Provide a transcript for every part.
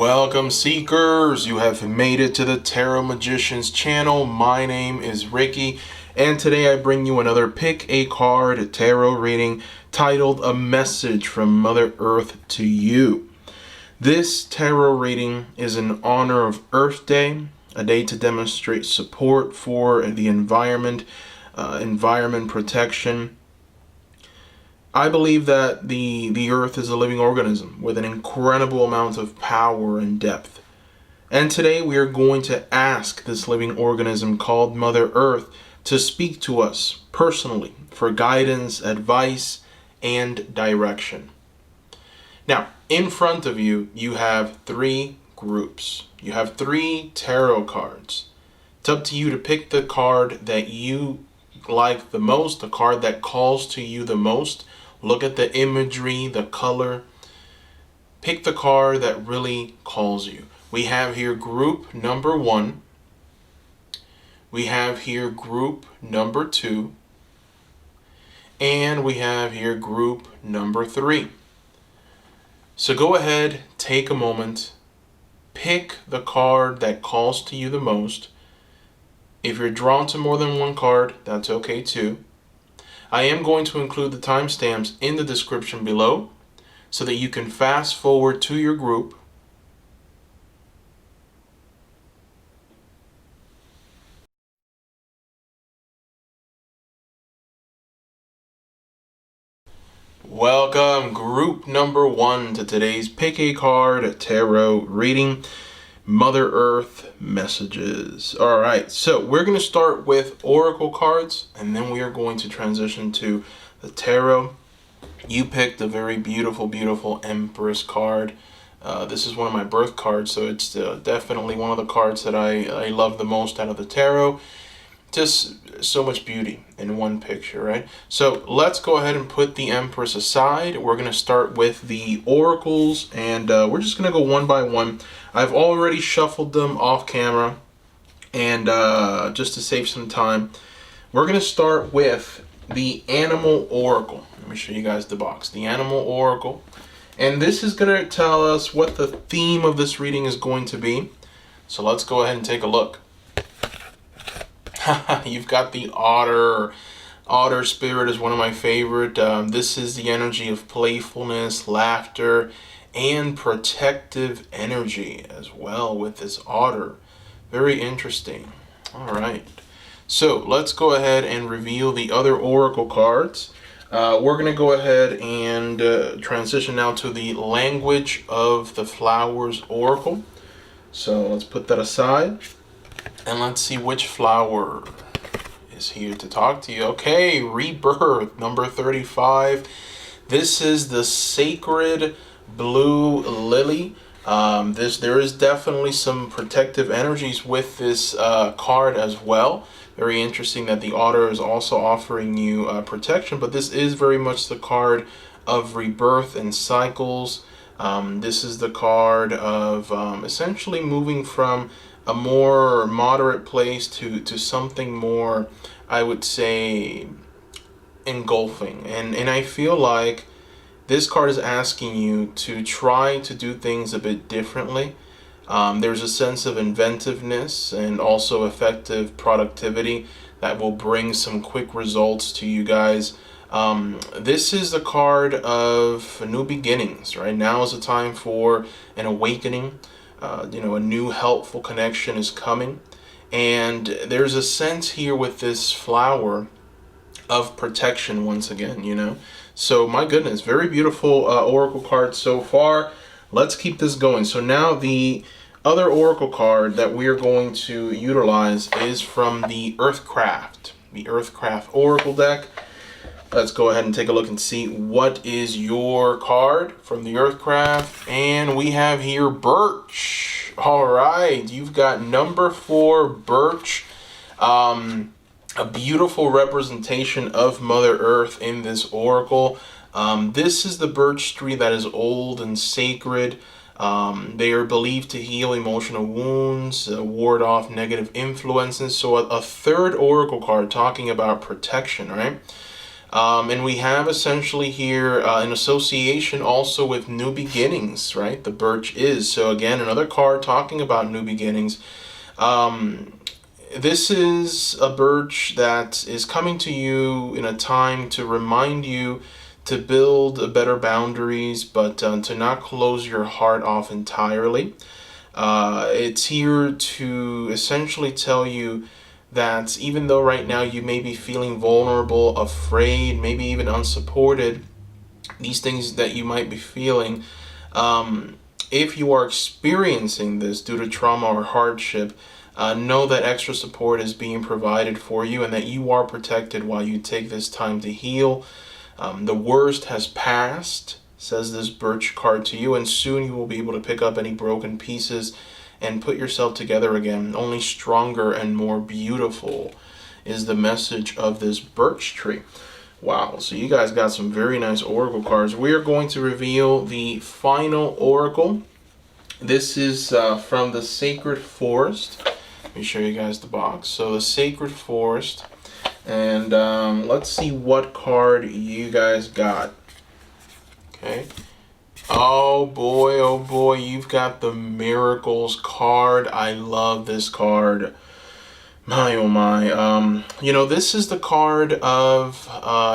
Welcome seekers, you have made it to the Tarot Magicians channel. My name is Ricky and today I bring you another pick a card tarot reading titled A Message from Mother Earth to You. This tarot reading is in honor of Earth Day, a day to demonstrate support for the environment, environment protection. I believe that the earth is a living organism with an incredible amount of power and depth. And today we are going to ask this living organism called Mother Earth to speak to us personally for guidance, advice, and direction. Now, in front of you, you have three groups. You have three tarot cards. It's up to you to pick the card that you like the most, the card that calls to you the most. Look at the imagery, the color. Pick the card that really calls you. We have here group number 1. We have here group number 2. And we have here group number 3. So go ahead, take a moment, pick the card that calls to you the most. If you're drawn to more than one card, that's okay too. I am going to include the timestamps in the description below so that you can fast forward to your group. Welcome group number 1 to today's pick a card tarot reading, Mother Earth messages. All right, so we're going to start with oracle cards and then we are going to transition to the tarot. You picked a very beautiful Empress card. This is one of my birth cards, so it's definitely one of the cards that I love the most out of the tarot. Just so much beauty in one picture, right? So let's go ahead and put the Empress aside. We're going to start with the oracles, and we're just going to go one by one. I've already shuffled them off camera, and just to save some time, we're going to start with the Animal Oracle. Let me show you guys the box. The Animal Oracle. And this is going to tell us what the theme of this reading is going to be. So let's go ahead and take a look. You've got the otter. Otter spirit is one of my favorite. This is the energy of playfulness, laughter, and protective energy as well with this otter. Very interesting. All right. So let's go ahead and reveal the other oracle cards. We're going to go ahead and transition now to the Language of the Flowers Oracle. So let's put that aside. And let's see which flower is here to talk to you. Okay, Rebirth, number 35. This is the Sacred Blue Lily. There is definitely some protective energies with this card as well. Very interesting that the otter is also offering you protection, but this is very much the card of rebirth and cycles. This is the card of essentially moving from a more moderate place to something more, I would say, engulfing. And I feel like this card is asking you to try to do things a bit differently. There's a sense of inventiveness and also effective productivity that will bring some quick results to you guys. This is the card of new beginnings, right? Now is the time for an awakening. A new helpful connection is coming. And there's a sense here with this flower of protection once again, So my goodness, very beautiful oracle card so far. Let's keep this going. So now the other oracle card that we are going to utilize is from the Earthcraft Oracle deck. Let's go ahead and take a look and see what is your card from the Earthcraft. And we have here Birch. All right, you've got number 4, Birch. A beautiful representation of Mother Earth in this oracle. This is the birch tree that is old and sacred. They are believed to heal emotional wounds, ward off negative influences. So a third oracle card talking about protection, right? And we have essentially here an association also with new beginnings, right? The birch is. So again, another card talking about new beginnings. This is a birch that is coming to you in a time to remind you to build better boundaries, but to not close your heart off entirely. It's here to essentially tell you that even though right now you may be feeling vulnerable, afraid, maybe even unsupported, these things that you might be feeling, if you are experiencing this due to trauma or hardship, know that extra support is being provided for you and that you are protected while you take this time to heal. The worst has passed, says this birch card to you, and soon you will be able to pick up any broken pieces and put yourself together again. Only stronger and more beautiful is the message of this birch tree. Wow, so you guys got some very nice oracle cards. We are going to reveal the final oracle. This is from the Sacred Forest. Let me show you guys the box. So the Sacred Forest. And let's see what card you guys got. Okay. Oh boy, you've got the Miracles card. I love this card. My oh my. This is the card of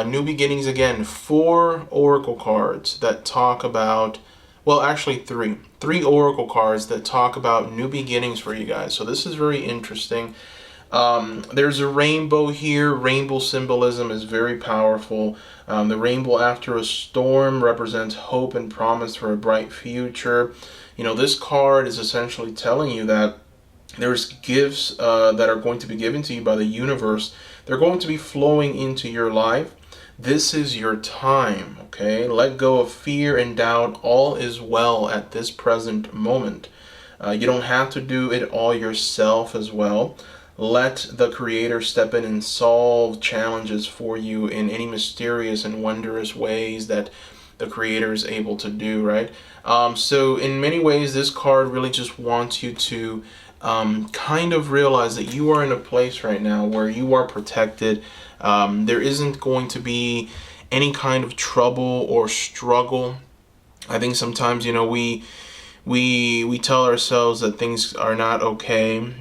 New Beginnings again. 4 oracle cards that talk about, well, actually 3. 3 oracle cards that talk about new beginnings for you guys. So this is very interesting. There's a rainbow here. Rainbow symbolism is very powerful. The rainbow after a storm represents hope and promise for a bright future. This card is essentially telling you that there's gifts that are going to be given to you by the universe. They're going to be flowing into your life. This is your time, okay? Let go of fear and doubt. All is well at this present moment. You don't have to do it all yourself as well. Let the Creator step in and solve challenges for you in any mysterious and wondrous ways that the Creator is able to do, right? So in many ways, this card really just wants you to kind of realize that you are in a place right now where you are protected. There isn't going to be any kind of trouble or struggle. I think sometimes, we tell ourselves that things are not okay.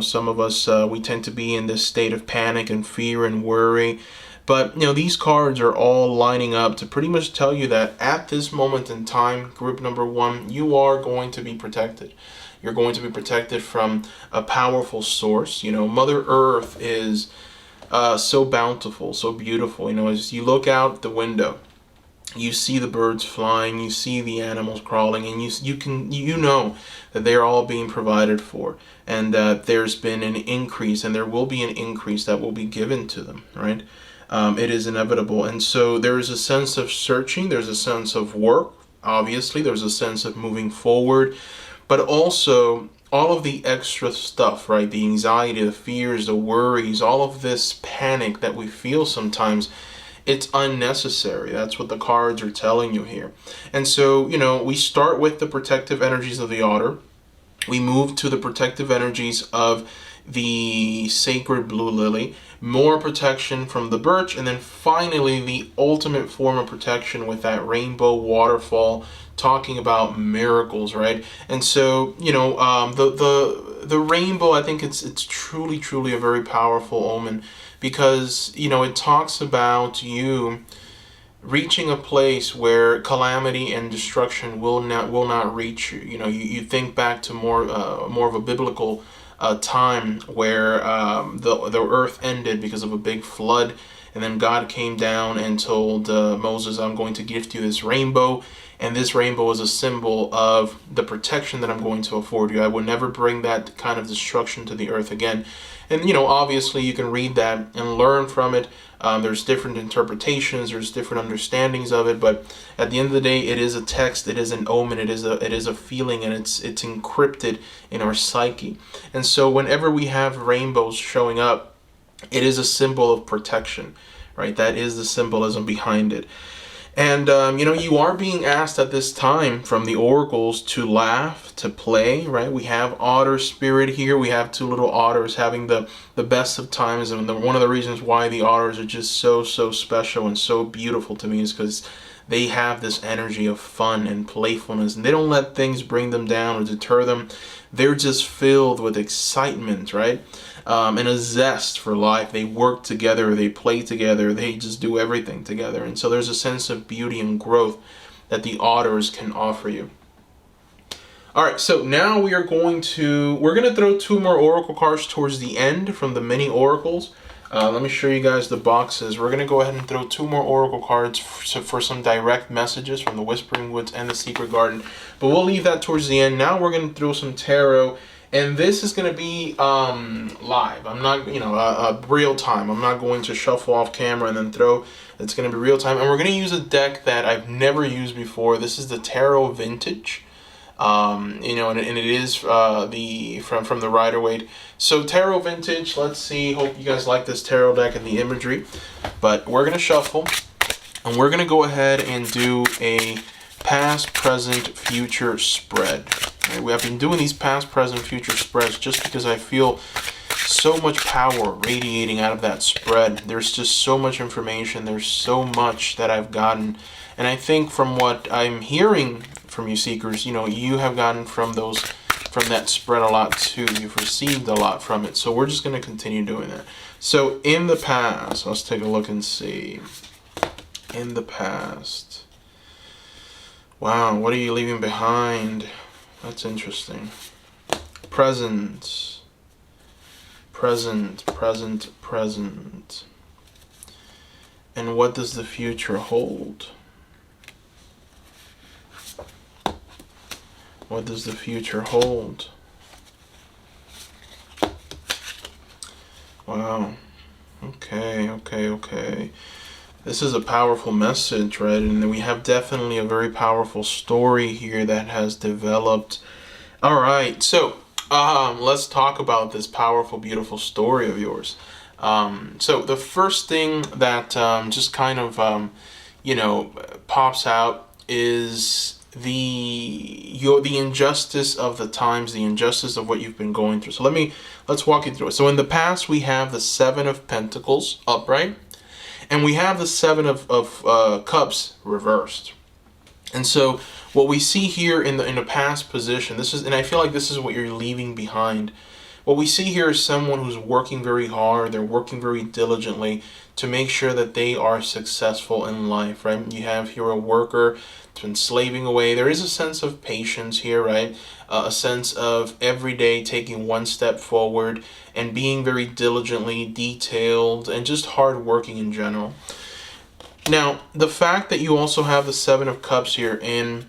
Some of us, we tend to be in this state of panic and fear and worry. But, these cards are all lining up to pretty much tell you that at this moment in time, group number 1, you are going to be protected. You're going to be protected from a powerful source. Mother Earth is so bountiful, so beautiful. As you look out the window, you see the birds flying, you see the animals crawling, and you know that they're all being provided for, and that there's been an increase, and there will be an increase that will be given to them, right? It is inevitable. And so there is a sense of searching, there's a sense of work, obviously, there's a sense of moving forward, but also all of the extra stuff, right? The anxiety, the fears, the worries, all of this panic that we feel sometimes, it's unnecessary. That's what the cards are telling you here. And so, we start with the protective energies of the otter. We move to the protective energies of the sacred blue lily, more protection from the birch, and then finally the ultimate form of protection with that rainbow waterfall, talking about miracles, right? And so, the rainbow, I think it's truly a very powerful omen, because it talks about you reaching a place where calamity and destruction will not reach you. You think back to more of a biblical time where the earth ended because of a big flood, and then God came down and told Moses, I'm going to gift you this rainbow, and this rainbow is a symbol of the protection that I'm going to afford you. I will never bring that kind of destruction to the earth again. And obviously you can read that and learn from it. There's different interpretations, there's different understandings of it, but at the end of the day, it is a text, it is an omen, it is a feeling, and it's encrypted in our psyche. And so whenever we have rainbows showing up, it is a symbol of protection, right? That is the symbolism behind it. And, you are being asked at this time from the oracles to laugh, to play, right? We have otter spirit here. We have two little otters having the best of times. And one of the reasons why the otters are just so, so special and so beautiful to me is because they have this energy of fun and playfulness. And they don't let things bring them down or deter them. They're just filled with excitement, right? And a zest for life. They work together, they play together, they just do everything together. And so there's a sense of beauty and growth that the otters can offer you. All right, so now we're going to throw two more oracle cards towards the end from the mini oracles. Let me show you guys the boxes. We're going to go ahead and throw two more oracle cards for some direct messages from the Whispering Woods and the Secret Garden. But we'll leave that towards the end. Now we're going to throw some tarot. And this is going to be live. I'm not, real time. I'm not going to shuffle off camera and then throw. It's going to be real time. And we're going to use a deck that I've never used before. This is the Tarot Vintage. And it is from the Rider-Waite. So Tarot Vintage, let's see. Hope you guys like this tarot deck and the imagery. But we're going to shuffle. And we're going to go ahead and do a past, present, future spread. Right? We have been doing these past, present, future spreads just because I feel so much power radiating out of that spread. There's just so much information. There's so much that I've gotten. And I think from what I'm hearing from you seekers, you have gotten from that spread a lot too. You've received a lot from it. So we're just going to continue doing that. So in the past, let's take a look and see. In the past. Wow, what are you leaving behind? That's interesting. Present. Present, present, present. And what does the future hold? What does the future hold? Wow. Okay. This is a powerful message, right? And we have definitely a very powerful story here that has developed. All right, so let's talk about this powerful, beautiful story of yours. So the first thing that just kind of, pops out is the injustice of the times, the injustice of what you've been going through. So let's walk you through it. So in the past, we have the Seven of Pentacles upright. And we have the Seven of Cups reversed. And so what we see here in the past position, and I feel like this is what you're leaving behind. What we see here is someone who's working very hard. They're working very diligently to make sure that they are successful in life, right? You have here a worker that's been slaving away. There is a sense of patience here, right? A sense of every day taking one step forward and being very diligently detailed and just hardworking in general. Now, the fact that you also have the Seven of Cups here in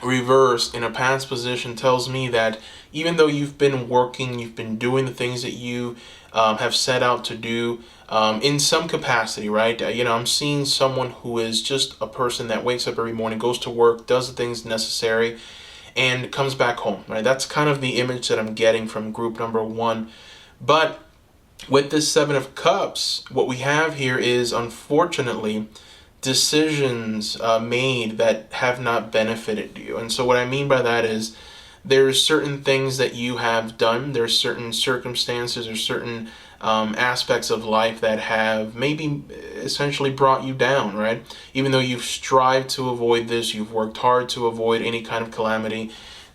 reverse in a past position tells me that even though you've been working, you've been doing the things that you have set out to do in some capacity, right? I'm seeing someone who is just a person that wakes up every morning, goes to work, does the things necessary, and comes back home, right? That's kind of the image that I'm getting from group number one. But with this Seven of Cups, what we have here is, unfortunately, decisions made that have not benefited you. And so what I mean by that is there's certain things that you have done, there's certain circumstances or certain aspects of life that have maybe essentially brought you down, right? Even though you've strived to avoid this, you've worked hard to avoid any kind of calamity,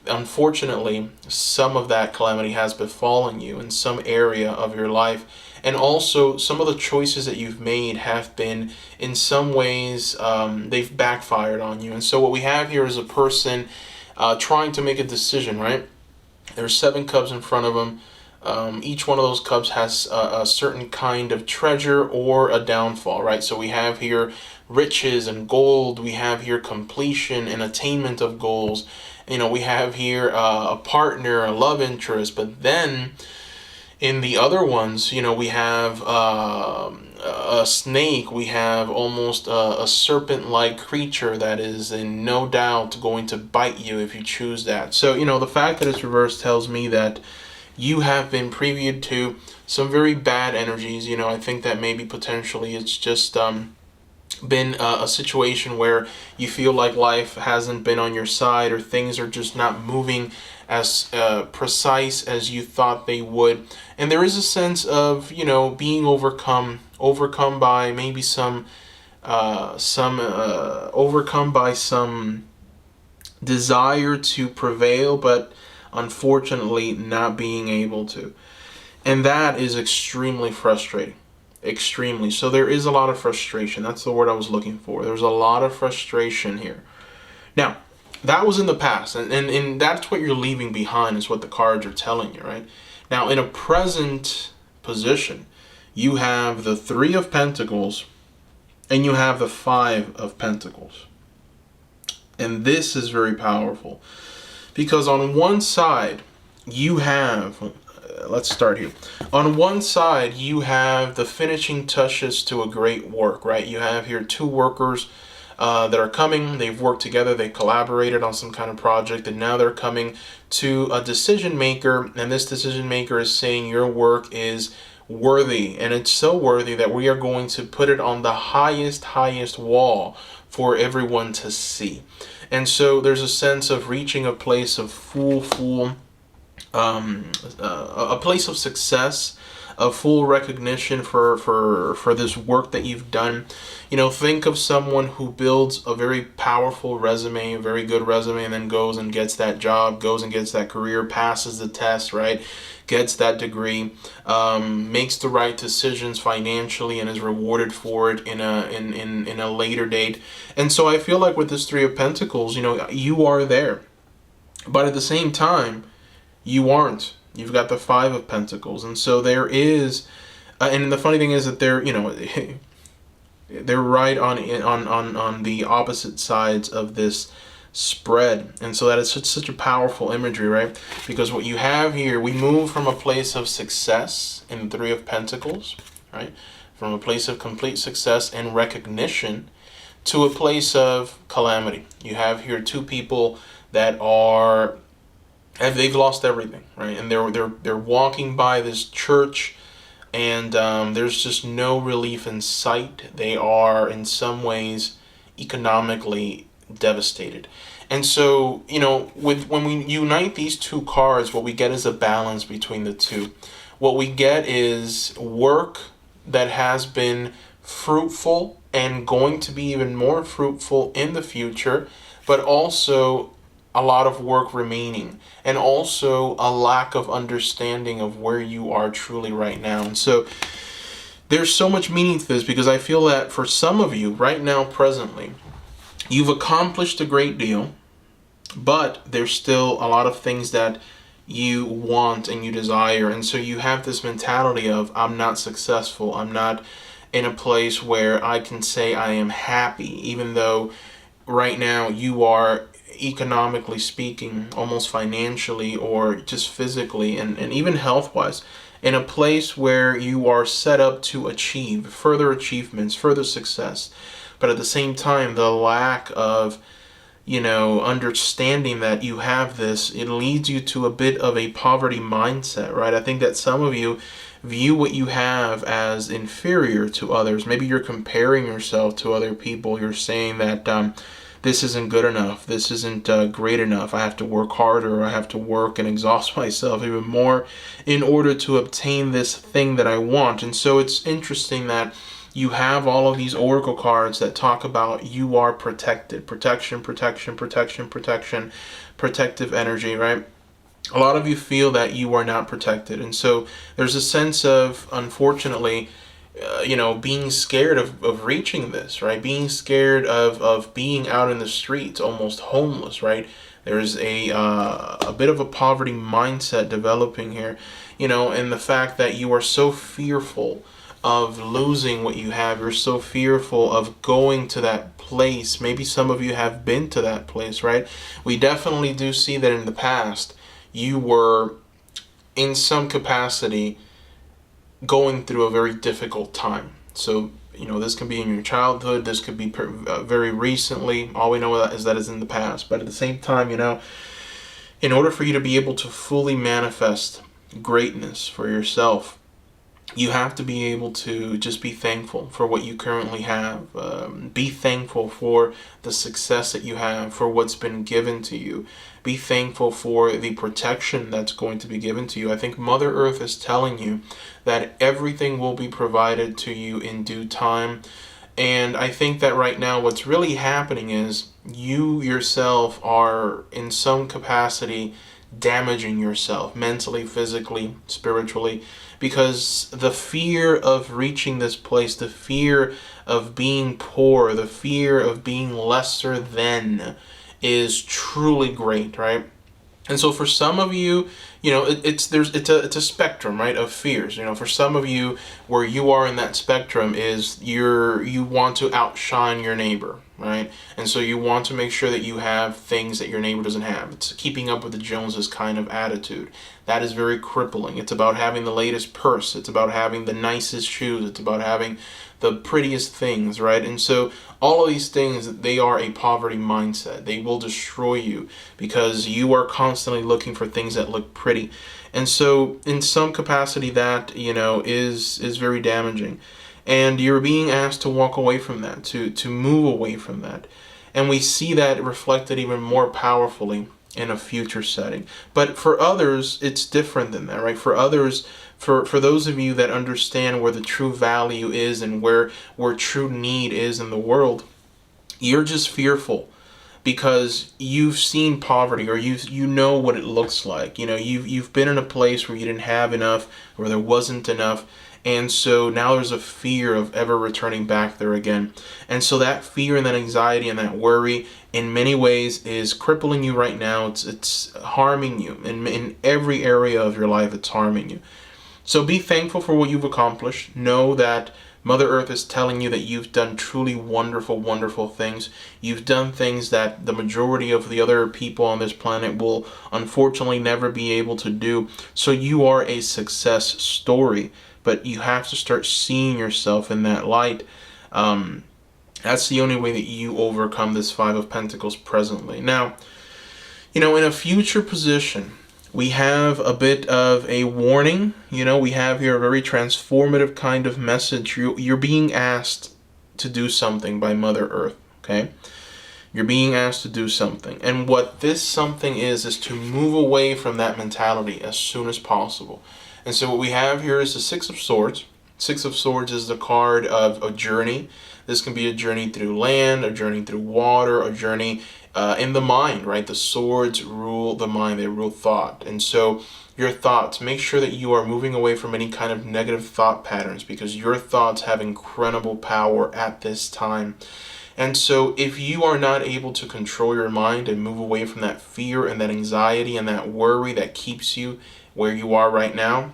unfortunately, some of that calamity has befallen you in some area of your life. And also, some of the choices that you've made have been, in some ways, they've backfired on you. And so what we have here is a person trying to make a decision, right? There's 7 cups in front of them. Each one of those cups has a certain kind of treasure or a downfall, right? So we have here riches and gold. We have here completion and attainment of goals. We have here a partner, a love interest. But then in the other ones, we have a snake. We have almost a serpent-like creature that is in no doubt going to bite you if you choose that. So, the fact that it's reversed tells me that you have been previewed to some very bad energies. I think that maybe potentially it's just been a situation where you feel like life hasn't been on your side, or things are just not moving as precise as you thought they would, and there is a sense of, being overcome by maybe overcome by some desire to prevail, but unfortunately not being able to. And that is extremely frustrating. Extremely. So there is a lot of frustration. That's the word I was looking for. There's a lot of frustration here. Now, that was in the past, and that's what you're leaving behind, is what the cards are telling you, right? Now, in a present position, you have the Three of Pentacles and you have the Five of Pentacles. And this is very powerful, because on one side you have, let's start here. On one side you have the finishing touches to a great work, right? You have here two workers that are coming. They've worked together, they collaborated on some kind of project, and now they're coming to a decision maker, and this decision maker is saying your work is worthy, and it's so worthy that we are going to put it on the highest wall for everyone to see. And so there's a sense of reaching a place of a place of success, of full recognition for this work that you've done. Think of someone who builds a very powerful resume, a very good resume, and then goes and gets that job, goes and gets that career, passes the test, right? Gets that degree, makes the right decisions financially, and is rewarded for it in a later date. And so I feel like with this Three of Pentacles, you are there, but at the same time, you aren't. You've got the Five of Pentacles, and so there is, and the funny thing is that they're right on the opposite sides of this spread, and so that is such a powerful imagery, right? Because what you have here, we move from a place of success in the Three of Pentacles, right? From a place of complete success and recognition to a place of calamity. You have here two people that they've lost everything, right? And they're walking by this church, and there's just no relief in sight. They are in some ways economically devastated. And so, when we unite these two cards, what we get is a balance between the two. What we get is work that has been fruitful and going to be even more fruitful in the future, but also a lot of work remaining, and also a lack of understanding of where you are truly right now. And so there's so much meaning to this, because I feel that for some of you right now, presently, you've accomplished a great deal, but there's still a lot of things that you want and you desire. And so you have this mentality of, I'm not successful, I'm not in a place where I can say I am happy, even though right now you are, economically speaking, almost financially or just physically and even health-wise, in a place where you are set up to achieve further achievements, further success. But at the same time, the lack of understanding that you have this, it leads you to a bit of a poverty mindset, right? I think that some of you view what you have as inferior to others. Maybe you're comparing yourself to other people. You're saying that this isn't good enough, this isn't great enough, I have to work harder, I have to work and exhaust myself even more in order to obtain this thing that I want. And so it's interesting that you have all of these oracle cards that talk about you are protected, protection, protective energy, right? A lot of you feel that you are not protected, and so there's a sense of, unfortunately, being scared of reaching this, right? Being scared of being out in the streets, almost homeless, right? There's a bit of a poverty mindset developing here, and the fact that you are so fearful of losing what you have. You're so fearful of going to that place. Maybe some of you have been to that place, right? We definitely do see that in the past you were in some capacity going through a very difficult time. So, this can be in your childhood, this could be very recently. All we know is that it's in the past. But at the same time, in order for you to be able to fully manifest greatness for yourself, You have to be able to just be thankful for what you currently have. Be thankful for the success that you have, for what's been given to you. Be thankful for the protection that's going to be given to you. I think Mother Earth is telling you that everything will be provided to you in due time. And I think that right now what's really happening is you yourself are in some capacity damaging yourself mentally, physically, spiritually, because the fear of reaching this place, the fear of being poor, the fear of being lesser than is truly great, right? And so for some of you, it's a spectrum, right, of fears. For some of you, where you are in that spectrum is you want to outshine your neighbor, right? And so you want to make sure that you have things that your neighbor doesn't have. It's keeping up with the Joneses kind of attitude. That is very crippling. It's about having the latest purse. It's about having the nicest shoes. It's about having the prettiest things, right? And so all of these things, they are a poverty mindset. They will destroy you because you are constantly looking for things that look pretty. And so in some capacity that, is very damaging. And you're being asked to walk away from that, to move away from that. And we see that reflected even more powerfully in a future setting. But for others, it's different than that, right? For others, for those of you that understand where the true value is and where true need is in the world, you're just fearful because you've seen poverty, or you know what it looks like. You've been in a place where you didn't have enough, where there wasn't enough. And so now there's a fear of ever returning back there again. And so that fear and that anxiety and that worry in many ways is crippling you right now. It's harming you. In every area of your life, it's harming you. So be thankful for what you've accomplished. Know that Mother Earth is telling you that you've done truly wonderful, wonderful things. You've done things that the majority of the other people on this planet will unfortunately never be able to do. So you are a success story. But you have to start seeing yourself in that light. That's the only way that you overcome this Five of Pentacles presently. Now, in a future position, we have a bit of a warning. We have here a very transformative kind of message. You're being asked to do something by Mother Earth, okay? You're being asked to do something. And what this something is to move away from that mentality as soon as possible. And so what we have here is the Six of Swords. Six of Swords is the card of a journey. This can be a journey through land, a journey through water, a journey in the mind, right? The swords rule the mind. They rule thought. And so your thoughts, make sure that you are moving away from any kind of negative thought patterns, because your thoughts have incredible power at this time. And so if you are not able to control your mind and move away from that fear and that anxiety and that worry that keeps you where you are right now,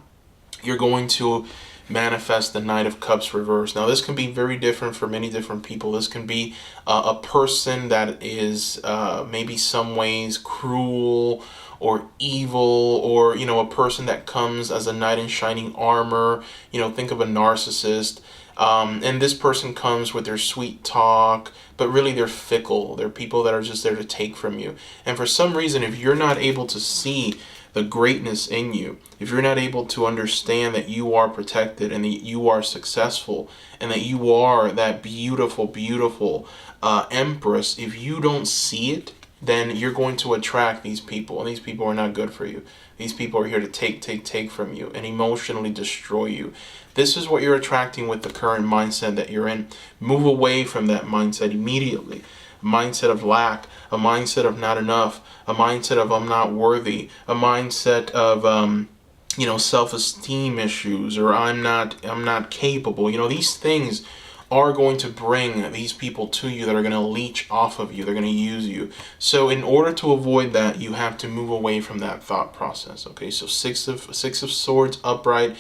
you're going to manifest the Knight of Cups reverse. Now this can be very different for many different people. This can be a person that is maybe some ways cruel or evil, or a person that comes as a knight in shining armor. Think of a narcissist. And this person comes with their sweet talk, but really they're fickle. They're people that are just there to take from you. And for some reason, if you're not able to see the greatness in you, if you're not able to understand that you are protected and that you are successful and that you are that beautiful, beautiful empress, if you don't see it, then you're going to attract these people, and these people are not good for you. These people are here to take from you and emotionally destroy you. This is what you're attracting with the current mindset that you're in. Move away from that mindset immediately. A mindset of lack, a mindset of not enough, a mindset of I'm not worthy, a mindset of self-esteem issues, or I'm not capable. These things are going to bring these people to you that are going to leech off of you. They're going to use you. So in order to avoid that, you have to move away from that thought process. Okay, so Six of Swords upright.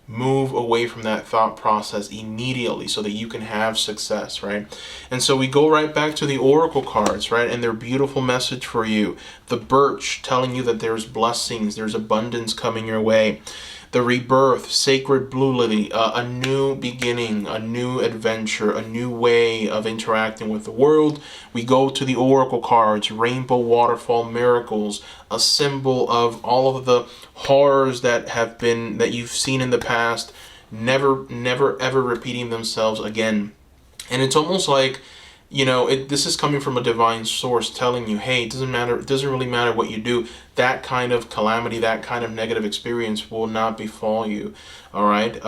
Move away from that thought process immediately so that you can have success, right? And so we go right back to the oracle cards, right? And their beautiful message for you. The birch telling you that there's blessings, there's abundance coming your way. The rebirth, sacred blue lily, a new beginning, a new adventure, a new way of interacting with the world. We go to the oracle cards, rainbow waterfall miracles, a symbol of all of the horrors that you've seen in the past never ever repeating themselves again. And it's almost like, this is coming from a divine source telling you, hey, it doesn't matter, it doesn't really matter what you do. That kind of calamity, that kind of negative experience will not befall you. All right.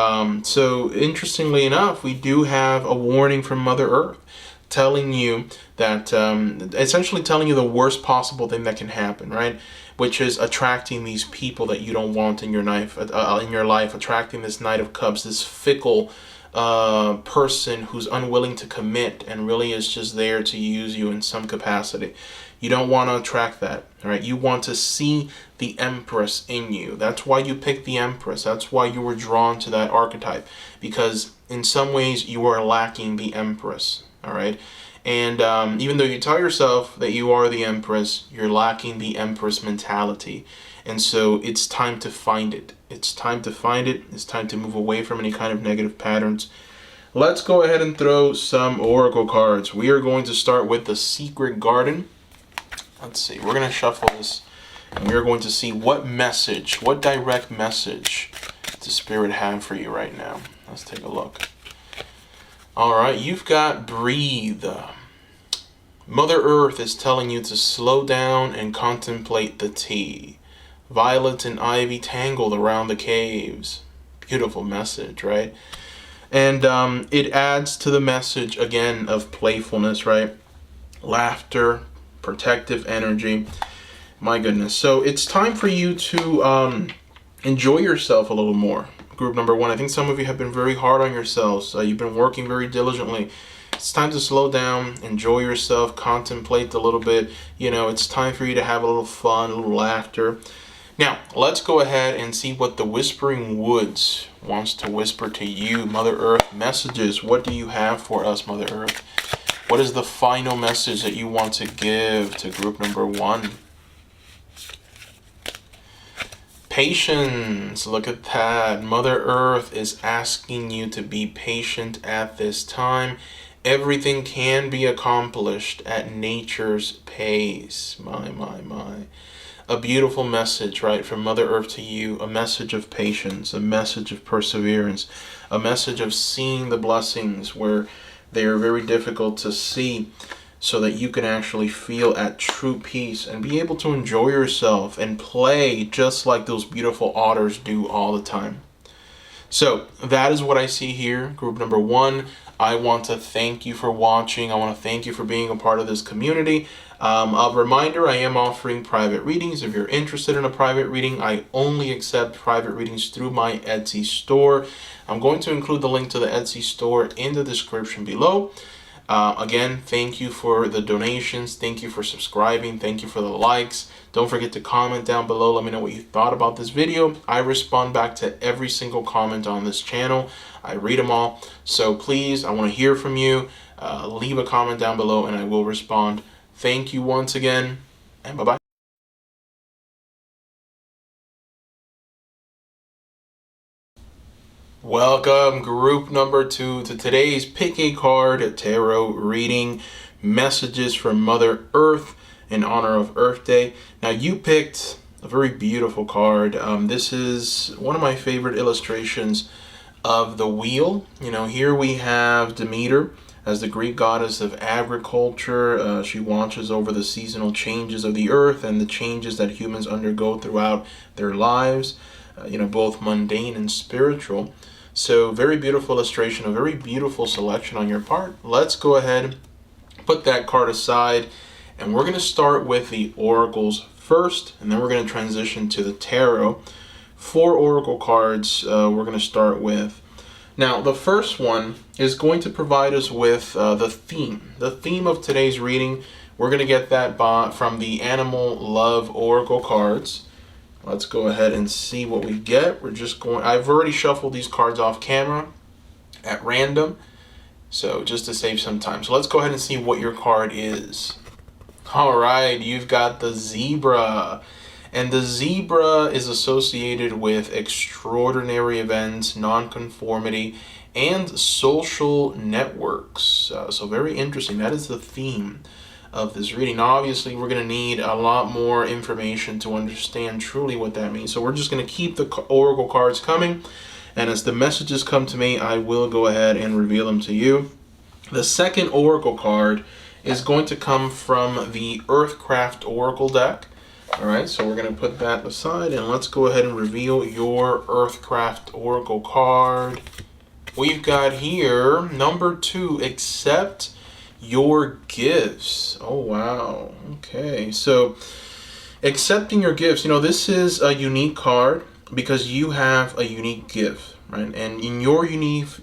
So interestingly enough, we do have a warning from Mother Earth telling you that, essentially telling you the worst possible thing that can happen, right? Which is attracting these people that you don't want in your life, attracting this Knight of Cups, this fickle person who's unwilling to commit and really is just there to use you in some capacity. You don't want to attract that, right? You want to see the Empress in you. That's why you picked the Empress. That's why you were drawn to that archetype, because in some ways you are lacking the Empress, all right? And even though you tell yourself that you are the Empress, you're lacking the Empress mentality. And so it's time to find it. It's time to find it. It's time to move away from any kind of negative patterns. Let's go ahead and throw some oracle cards. We are going to start with the Secret Garden. Let's see. We're going to shuffle this, and we're going to see what message, what direct message does Spirit have for you right now. Let's take a look. All right, you've got breathe. Mother Earth is telling you to slow down and contemplate the tea. Violet and ivy tangled around the caves. Beautiful message, right? And it adds to the message, again, of playfulness, right? Laughter, protective energy. My goodness. So it's time for you to enjoy yourself a little more. Group number one, I think some of you have been very hard on yourselves. You've been working very diligently. It's time to slow down, enjoy yourself, contemplate a little bit. It's time for you to have a little fun, a little laughter. Now, let's go ahead and see what the Whispering Woods wants to whisper to you, Mother Earth. Messages, what do you have for us, Mother Earth? What is the final message that you want to give to group number one? Patience, look at that. Mother Earth is asking you to be patient at this time. Everything can be accomplished at nature's pace. My. A beautiful message, right, from Mother Earth to you. A message of patience, a message of perseverance, a message of seeing the blessings where they are very difficult to see, so that you can actually feel at true peace and be able to enjoy yourself and play just like those beautiful otters do all the time. So that is what I see here, group number one. I want to thank you for watching. I want to thank you for being a part of this community. A reminder, I am offering private readings. If you're interested in a private reading, I only accept private readings through my Etsy store. I'm going to include the link to the Etsy store in the description below. Again, thank you for the donations. Thank you for subscribing. Thank you for the likes. Don't forget to comment down below. Let me know what you thought about this video. I respond back to every single comment on this channel. I read them all. So please, I want to hear from you. Leave a comment down below and I will respond. Thank you once again, and bye-bye. Welcome, group number two, to today's Pick a Card Tarot reading. Messages from Mother Earth in honor of Earth Day. Now, you picked a very beautiful card. This is one of my favorite illustrations of the wheel. Here we have Demeter as the Greek goddess of agriculture. She watches over the seasonal changes of the earth and the changes that humans undergo throughout their lives, both mundane and spiritual. So very beautiful illustration, a very beautiful selection on your part. Let's go ahead, put that card aside, and we're going to start with the oracles first, and then we're going to transition to the tarot. 4 oracle cards we're going to start with. Now, the first one is going to provide us with the theme. The theme of today's reading, we're going to get that from the Animal Love Oracle cards. Let's go ahead and see what we get. I've already shuffled these cards off camera at random, so just to save some time. So let's go ahead and see what your card is. All right, you've got the Zebra. And the zebra is associated with extraordinary events, nonconformity, and social networks. So very interesting. That is the theme of this reading. Now, obviously, we're going to need a lot more information to understand truly what that means. So we're just going to keep the oracle cards coming, And as the messages come to me, I will go ahead and reveal them to you. The second oracle card is going to come from the Earthcraft Oracle deck. All right, so we're going to put that aside and let's go ahead and reveal your Earthcraft Oracle card. We've got here number 2, accept your gifts. Oh, wow. Okay, so accepting your gifts. This is a unique card because you have a unique gift, right? And in your unique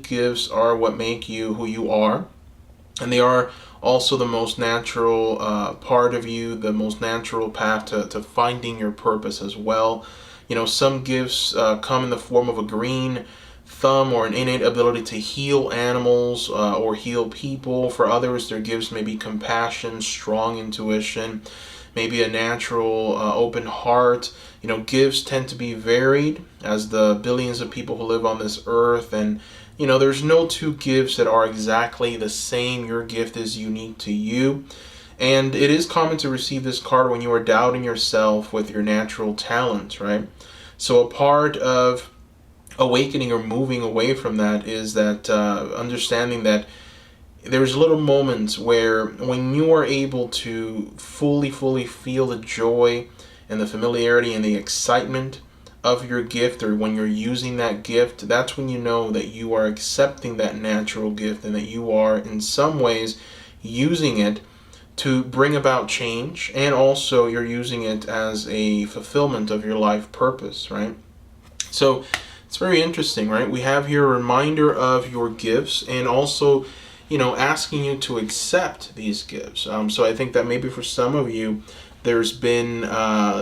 gifts are what make you who you are, and they are also the most natural part of you, the most natural path to finding your purpose as well. Some gifts come in the form of a green thumb or an innate ability to heal animals or heal people. For others, their gifts may be compassion, strong intuition, maybe a natural open heart. Gifts tend to be varied as the billions of people who live on this earth, and there's no two gifts that are exactly the same. Your gift is unique to you. And it is common to receive this card when you are doubting yourself with your natural talents, right? So a part of awakening or moving away from that is that understanding that there's little moments where when you are able to fully feel the joy and the familiarity and the excitement of your gift, or when you're using that gift, that's when you know that you are accepting that natural gift and that you are in some ways using it to bring about change, and also you're using it as a fulfillment of your life purpose, right? So it's very interesting, right? We have here a reminder of your gifts and also, asking you to accept these gifts. So I think that maybe for some of you, there's been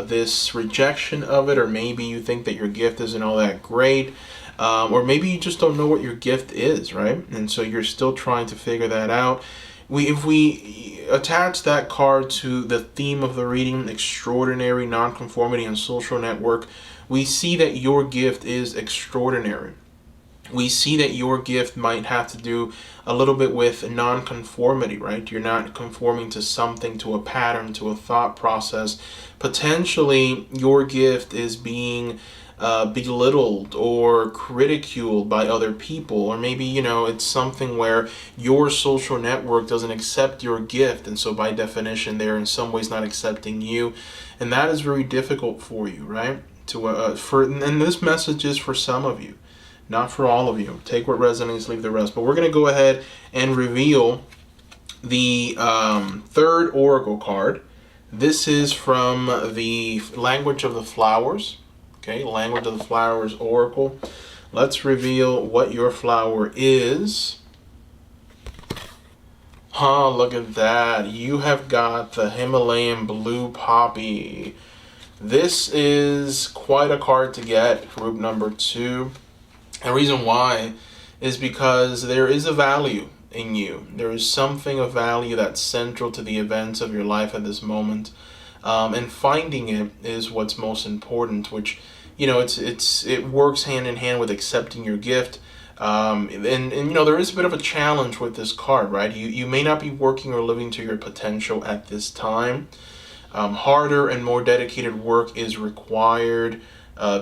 this rejection of it, or maybe you think that your gift isn't all that great, or maybe you just don't know what your gift is, right? And so you're still trying to figure that out. If we attach that card to the theme of the reading, extraordinary, nonconformity, and social network, we see that your gift is extraordinary. We see that your gift might have to do a little bit with nonconformity, right? You're not conforming to something, to a pattern, to a thought process. Potentially, your gift is being belittled or ridiculed by other people, or maybe it's something where your social network doesn't accept your gift, and so by definition they're in some ways not accepting you, and that is very difficult for you, right? And this message is for some of you, not for all of you. Take what resonates, leave the rest. But we're going to go ahead and reveal the third oracle card. This is from the Language of the Flowers. Okay, Language of the Flowers Oracle. Let's reveal what your flower is. Look at that. You have got the Himalayan blue poppy. This is quite a card to get, group number 2. And the reason why is because there is a value in you. There is something of value that's central to the events of your life at this moment. And finding it is what's most important, which, it works hand in hand with accepting your gift. And there is a bit of a challenge with this card, right? You may not be working or living to your potential at this time. Harder and more dedicated work is required.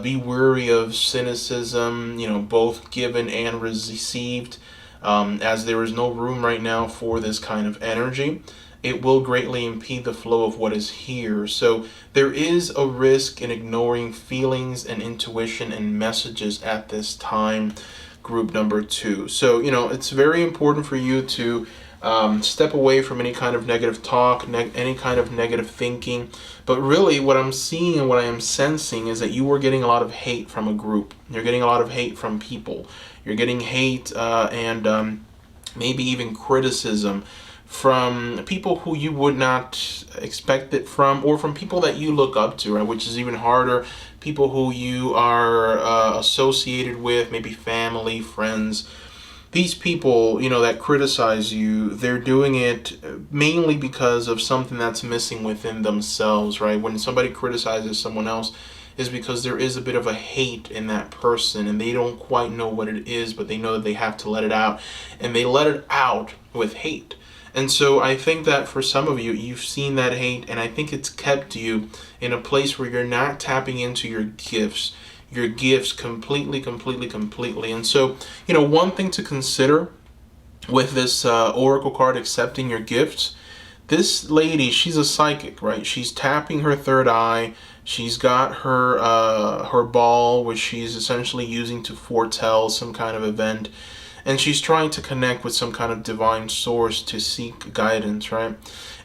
Be wary of cynicism, both given and received, as there is no room right now for this kind of energy. It will greatly impede the flow of what is here. So there is a risk in ignoring feelings and intuition and messages at this time, group number 2. So, it's very important for you to step away from any kind of negative talk, any kind of negative thinking. But really what I'm seeing and what I am sensing is that you are getting a lot of hate from a group. You're getting a lot of hate from people. You're getting hate and maybe even criticism from people who you would not expect it from, or from people that you look up to, right? Which is even harder. People who you are associated with, maybe family, friends. These people, that criticize you, they're doing it mainly because of something that's missing within themselves, right? When somebody criticizes someone else, is because there is a bit of a hate in that person, and they don't quite know what it is, but they know that they have to let it out, and they let it out with hate. And so I think that for some of you, you've seen that hate, and I think it's kept you in a place where you're not tapping into your gifts. your gifts completely, completely, completely. And so, one thing to consider with this oracle card, accepting your gifts, this lady, she's a psychic, right? She's tapping her third eye. She's got her ball, which she's essentially using to foretell some kind of event, and she's trying to connect with some kind of divine source to seek guidance, right?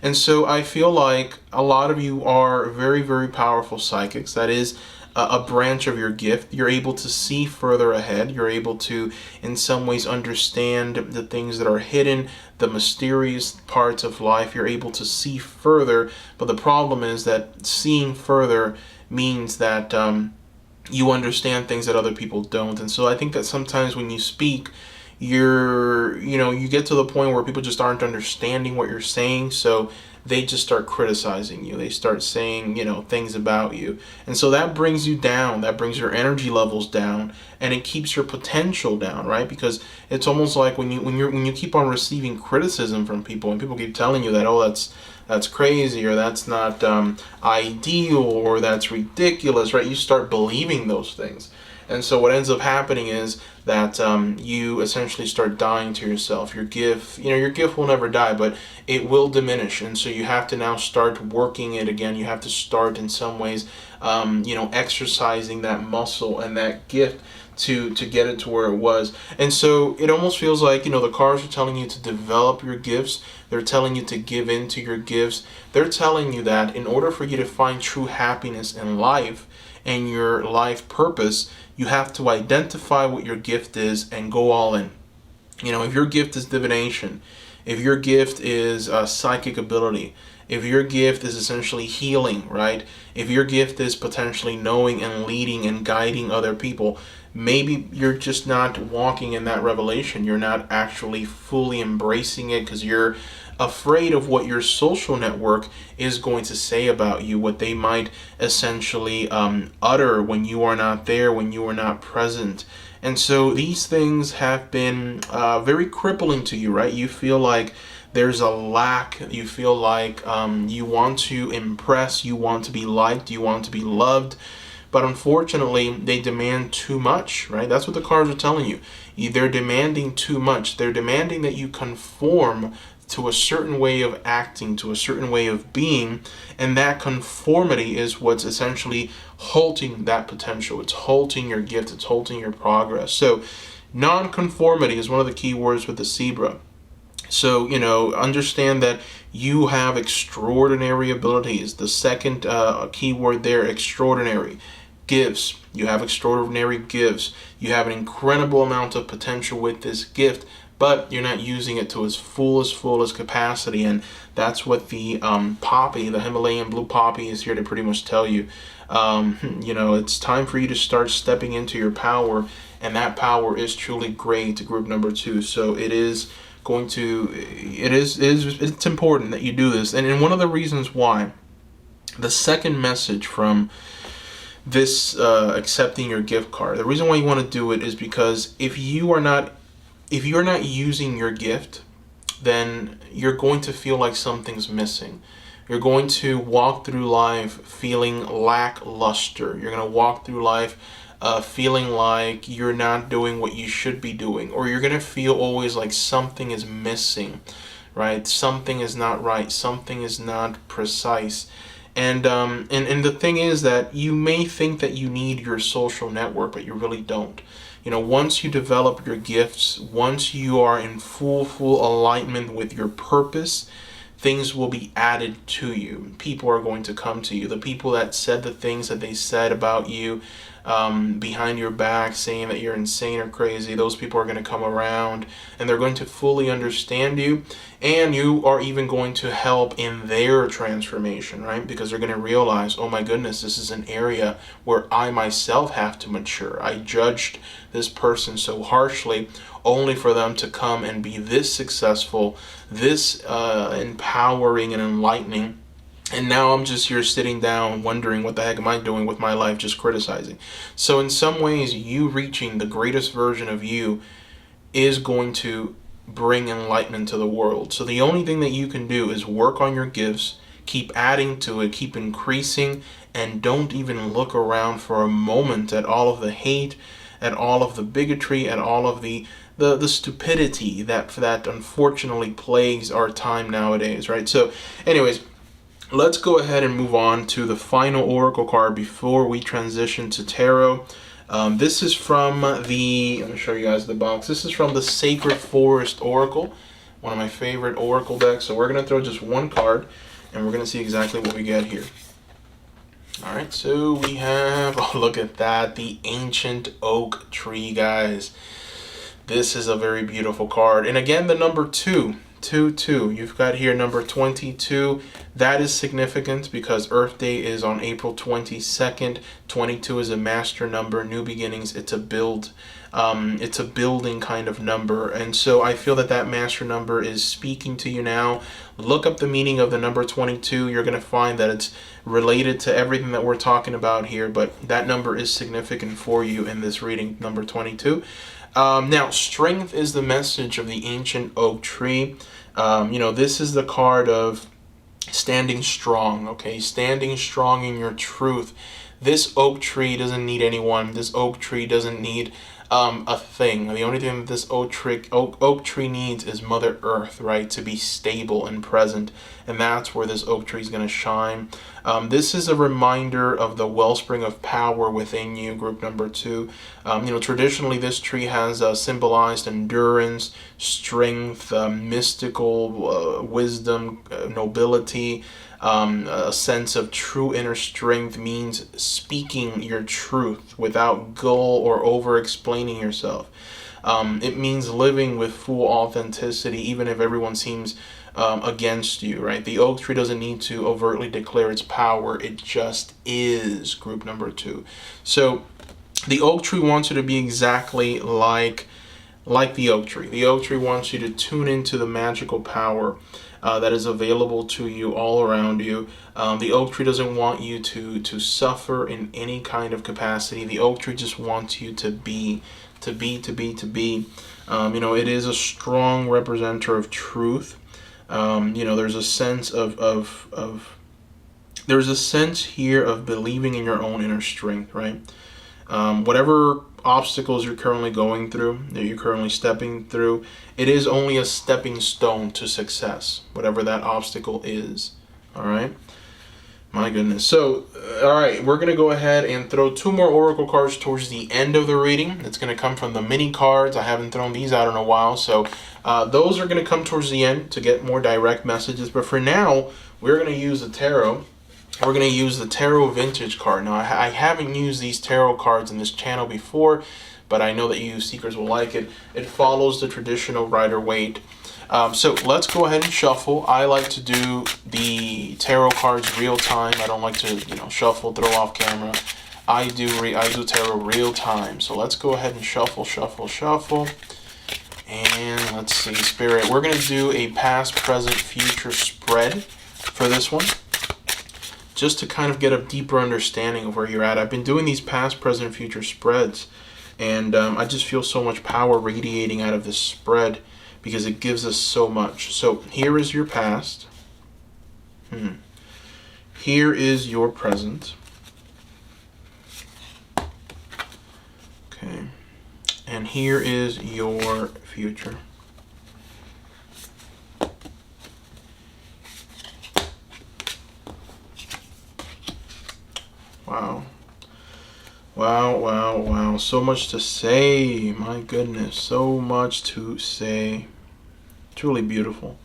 And so I feel like a lot of you are very, very powerful psychics. That is a branch of your gift. You're able to see further ahead. You're able to, in some ways, understand the things that are hidden, the mysterious parts of life. You're able to see further. But the problem is that seeing further means that you understand things that other people don't. And so I think that sometimes when you speak, you get to the point where people just aren't understanding what you're saying, so they just start criticizing you. They start saying, things about you. And so that brings you down. That brings your energy levels down, and it keeps your potential down, right? Because it's almost like when you keep on receiving criticism from people, and people keep telling you that, oh, that's crazy, or that's not ideal, or that's ridiculous, right? You start believing those things. And so what ends up happening is that you essentially start dying to yourself. Your gift will never die, but it will diminish. And so you have to now start working it again. You have to start in some ways, exercising that muscle and that gift to get it to where it was. And so it almost feels like, the cards are telling you to develop your gifts. They're telling you to give in to your gifts. They're telling you that in order for you to find true happiness in life and your life purpose, you have to identify what your gift is and go all in. If your gift is divination, if your gift is psychic ability, if your gift is essentially healing, right? If your gift is potentially knowing and leading and guiding other people, maybe you're just not walking in that revelation. You're not actually fully embracing it because you're afraid of what your social network is going to say about you, what they might essentially utter when you are not there, when you are not present. And so these things have been very crippling to you, right? You feel like there's a lack. You feel like you want to impress, you want to be liked, you want to be loved. But unfortunately, they demand too much, right? That's what the cards are telling you. They're demanding too much. They're demanding that you conform to a certain way of acting, to a certain way of being, and that conformity is what's essentially halting that potential. It's halting your gift, it's halting your progress. So non-conformity is one of the key words with the zebra. So, understand that you have extraordinary abilities. The second key word there, extraordinary. Gifts. You have extraordinary gifts. You have an incredible amount of potential with this gift, but you're not using it to its fullest capacity. And that's what the poppy, the Himalayan blue poppy, is here to pretty much tell you. It's time for you to start stepping into your power, and that power is truly great, group number 2. So it's important that you do this. And one of the reasons why, the second message from this accepting your gift card, the reason why you want to do it is because if you're not using your gift, then you're going to feel like something's missing. You're going to walk through life feeling lackluster. You're going to walk through life feeling like you're not doing what you should be doing, or you're going to feel always like something is missing, right? Something is not right. Something is not precise. And the thing is that you may think that you need your social network, but you really don't. Once you develop your gifts, once you are in full alignment with your purpose, things will be added to you. People are going to come to you. The people that said the things that they said about you behind your back, saying that you're insane or crazy, those people are going to come around, and they're going to fully understand you, and you are even going to help in their transformation, right? Because they're going to realize, oh my goodness, this is an area where I myself have to mature. I judged this person so harshly, only for them to come and be this successful, this empowering and enlightening. And now I'm just here sitting down wondering what the heck am I doing with my life, just criticizing. So in some ways, you reaching the greatest version of you is going to bring enlightenment to the world. So the only thing that you can do is work on your gifts, keep adding to it, keep increasing, and don't even look around for a moment at all of the hate, at all of the bigotry, at all of the stupidity that unfortunately plagues our time nowadays, right? So anyways, let's go ahead and move on to the final oracle card before we transition to tarot. This is from let me show you guys the box. This is from the Sacred Forest Oracle, one of my favorite oracle decks. So we're going to throw just one card, and we're going to see exactly what we get here. All right, so we have, oh, look at that, the Ancient Oak Tree, guys. This is a very beautiful card. And again, the number 2. You've got here number 22. That is significant because Earth Day is on April 22nd. 22 is a master number, new beginnings. It's a build. It's a building kind of number. And so I feel that master number is speaking to you now. Look up the meaning of the number 22. You're going to find that it's related to everything that we're talking about here. But that number is significant for you in this reading, number 22. Now, strength is the message of the Ancient Oak Tree. This is the card of standing strong, okay? Standing strong in your truth. This oak tree doesn't need anyone. This oak tree doesn't need a thing. The only thing that this oak tree needs is Mother Earth, right? To be stable and present. And that's where this oak tree is going to shine. This is a reminder of the wellspring of power within you, group number 2. Traditionally this tree has symbolized endurance, strength, mystical wisdom, nobility. A sense of true inner strength means speaking your truth without gull or over-explaining yourself. It means living with full authenticity, even if everyone seems against you, right? The oak tree doesn't need to overtly declare its power. It just is, group number 2. So the oak tree wants you to be exactly like the oak tree. The oak tree wants you to tune into the magical power that is available to you all around you. The oak tree doesn't want you to suffer in any kind of capacity. The oak tree just wants you to be. It is a strong representative of truth. There's a sense there's a sense here of believing in your own inner strength, right? Whatever obstacles you're currently going through, that you're currently stepping through, it is only a stepping stone to success, whatever that obstacle is. All right. My goodness. So, all right, we're going to go ahead and throw 2 more oracle cards towards the end of the reading. It's going to come from the mini cards. I haven't thrown these out in a while. So those are going to come towards the end to get more direct messages. But for now, we're going to use the tarot. We're going to use the Tarot Vintage card. Now, I haven't used these tarot cards in this channel before, but I know that you seekers will like it. It follows the traditional Rider-Waite. So let's go ahead and shuffle. I like to do the tarot cards real time. I don't like to, shuffle, throw off camera. I do tarot real time. So let's go ahead and shuffle. And let's see, Spirit. We're going to do a past, present, future spread for this one, just to kind of get a deeper understanding of where you're at. I've been doing these past, present, future spreads, and I just feel so much power radiating out of this spread because it gives us so much. So here is your past. Here is your present. Okay. And here is your future. Wow. So much to say. My goodness. So much to say. Truly beautiful.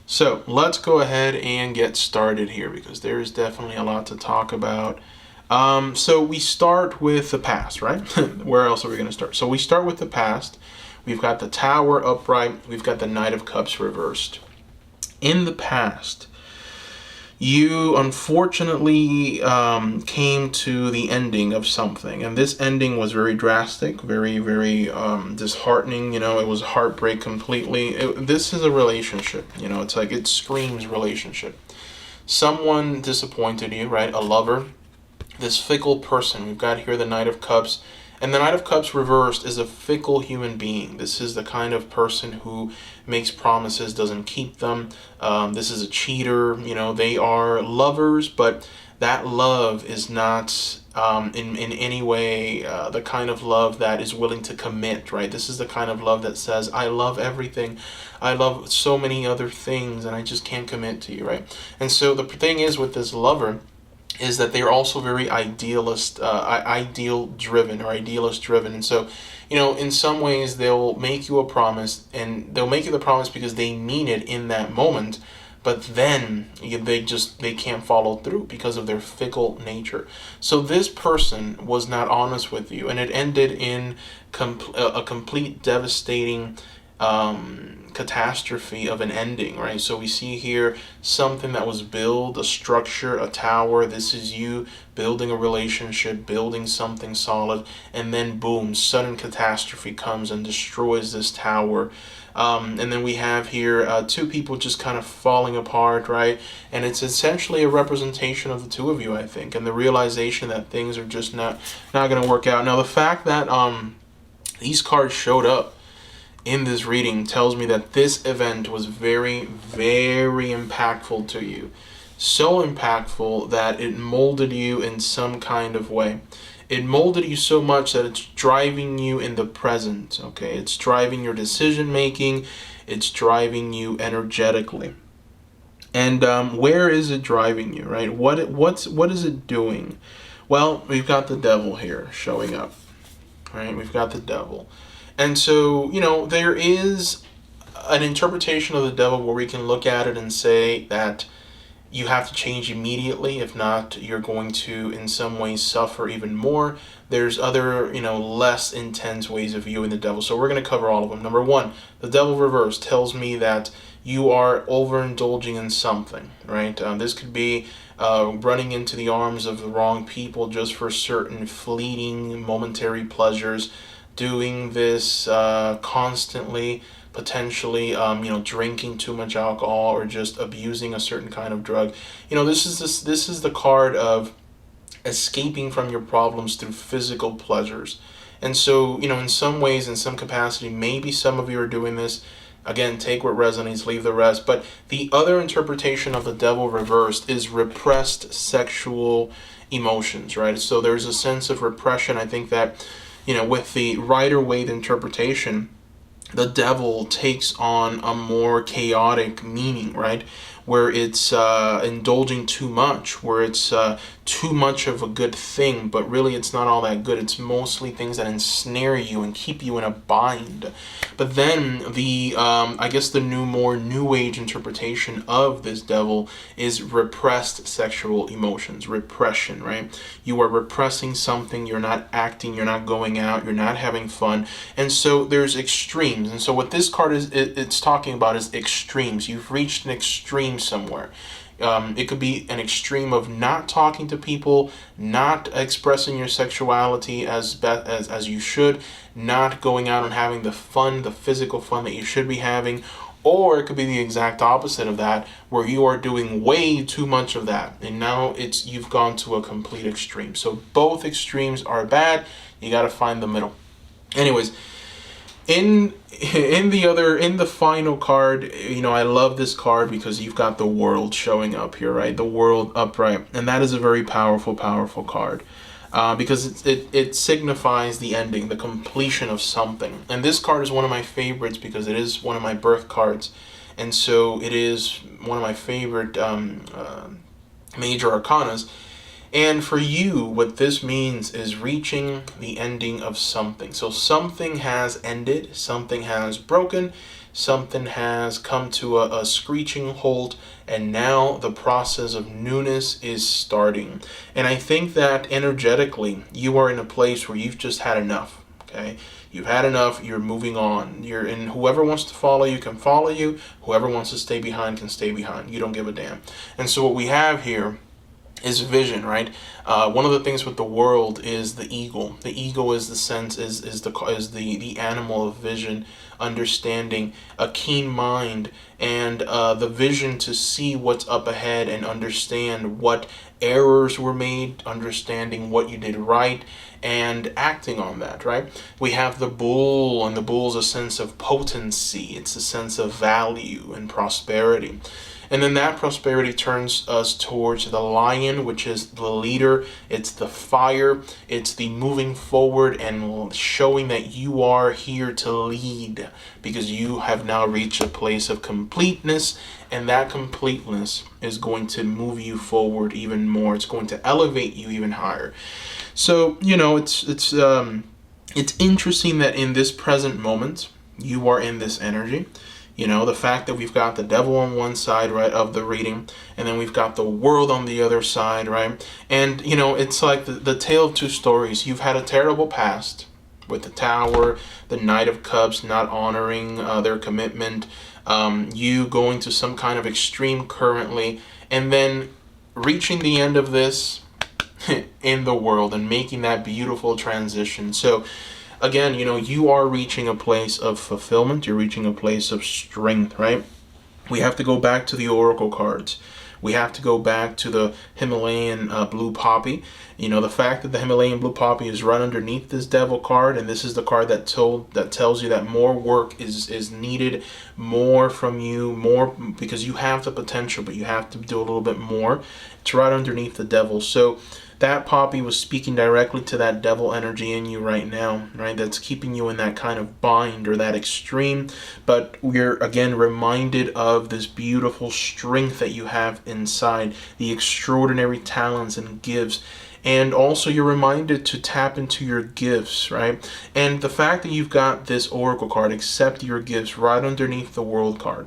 So let's go ahead and get started here because there is definitely a lot to talk about. So we start with the past, right? Where else are we going to start? So we start with the past. We've got the Tower upright. We've got the Knight of Cups reversed. In the past, you unfortunately came to the ending of something, and this ending was very drastic, very, very disheartening. It was heartbreak completely. This is a relationship. It's like it screams relationship. Someone disappointed you, right? A lover, this fickle person. We've got here the Knight of Cups, And the Knight of Cups reversed is a fickle human being. This is the kind of person who makes promises, doesn't keep them. This is a cheater. You know, they are lovers, but that love is not in any way the kind of love that is willing to commit, right? This is the kind of love that says, I love everything. I love so many other things, and I just can't commit to you, right? And so the thing is with this lover is that they're also very idealist driven. And so, you know, in some ways they'll make you a promise, and they'll make you the promise because they mean it in that moment, but then they can't follow through because of their fickle nature. So this person was not honest with you, and it ended in a complete devastating catastrophe of an ending, right? So we see here something that was built, a structure, a tower. This is you building a relationship, building something solid, and then boom, sudden catastrophe comes and destroys this tower. And then we have here two people just kind of falling apart, right? And it's essentially a representation of the two of you, I think, and the realization that things are just not going to work out. Now, the fact that these cards showed up in this reading tells me that this event was very, very impactful to you. So impactful that it molded you in some kind of way. It molded you so much that it's driving you in the present, okay? It's driving your decision making. It's driving you energetically. And where is it driving you, right? What is it doing? Well, we've got the devil here showing up, right? We've got the devil. And so, you know, there is an interpretation of the devil where we can look at it and say that you have to change immediately. If not, you're going to, in some ways, suffer even more. There's other, you know, less intense ways of viewing the devil. So we're going to cover all of them. Number one, the devil reverse tells me that you are overindulging in something, right? This could be running into the arms of the wrong people just for certain fleeting, momentary pleasures. Doing this constantly, potentially, drinking too much alcohol or just abusing a certain kind of drug. You know, this is the card of escaping from your problems through physical pleasures. And so, you know, in some ways, in some capacity, maybe some of you are doing this. Again, take what resonates, leave the rest. But the other interpretation of the devil reversed is repressed sexual emotions, right? So there's a sense of repression. I think that, you know, with the Rider-Waite interpretation, the devil takes on a more chaotic meaning, right? Where it's indulging too much, where it's too much of a good thing, but really it's not all that good. It's mostly things that ensnare you and keep you in a bind. But then the, I guess the more new age interpretation of this devil is repressed sexual emotions, repression, right? You are repressing something, you're not acting, you're not going out, you're not having fun. And so there's extremes. And so what this card is, it's talking about is extremes. You've reached an extreme somewhere. It could be an extreme of not talking to people, not expressing your sexuality as you should, not going out and having the fun, the physical fun that you should be having, or it could be the exact opposite of that, where you are doing way too much of that, and now you've gone to a complete extreme. So both extremes are bad. You got to find the middle. Anyways, in the final card, you know, I love this card because you've got the World showing up here, right? The World upright, and that is a very powerful card because it signifies the ending, the completion of something. And this card is one of my favorites because it is one of my birth cards, and so it is one of my favorite major arcanas. And for you, what this means is reaching the ending of something. So something has ended, something has broken, something has come to a screeching halt, and now the process of newness is starting. And I think that energetically, you are in a place where you've just had enough, okay? You've had enough, you're moving on. And whoever wants to follow you can follow you. Whoever wants to stay behind can stay behind. You don't give a damn. And so what we have here is vision, right? One of the things with the world is the ego. The ego is the sense, is the animal of vision, understanding, a keen mind, and the vision to see what's up ahead and understand what errors were made, understanding what you did right, and acting on that, right? We have the bull, and the bull's a sense of potency. It's a sense of value and prosperity. And then that prosperity turns us towards the lion, which is the leader. It's the fire. It's the moving forward and showing that you are here to lead, because you have now reached a place of completeness. And that completeness is going to move you forward even more. It's going to elevate you even higher. So, it's interesting that in this present moment, you are in this energy. The fact that we've got the devil on one side, right, of the reading, and then we've got the world on the other side, right? And, it's like the tale of two stories. You've had a terrible past with the Tower, the Knight of Cups not honoring their commitment, you going to some kind of extreme currently, and then reaching the end of this in the world and making that beautiful transition. So, again, you are reaching a place of fulfillment. You're reaching a place of strength, right? We have to go back to the oracle cards. We have to go back to the Himalayan blue poppy. The fact that the Himalayan blue poppy is right underneath this devil card, and this is the card that tells you that more work is needed, more from you, more, because you have the potential, but you have to do a little bit more. It's right underneath the devil. So that poppy was speaking directly to that devil energy in you right now, right? That's keeping you in that kind of bind or that extreme. But we're again reminded of this beautiful strength that you have inside, the extraordinary talents and gifts. And also you're reminded to tap into your gifts, right? And the fact that you've got this oracle card, accept your gifts, right underneath the world card,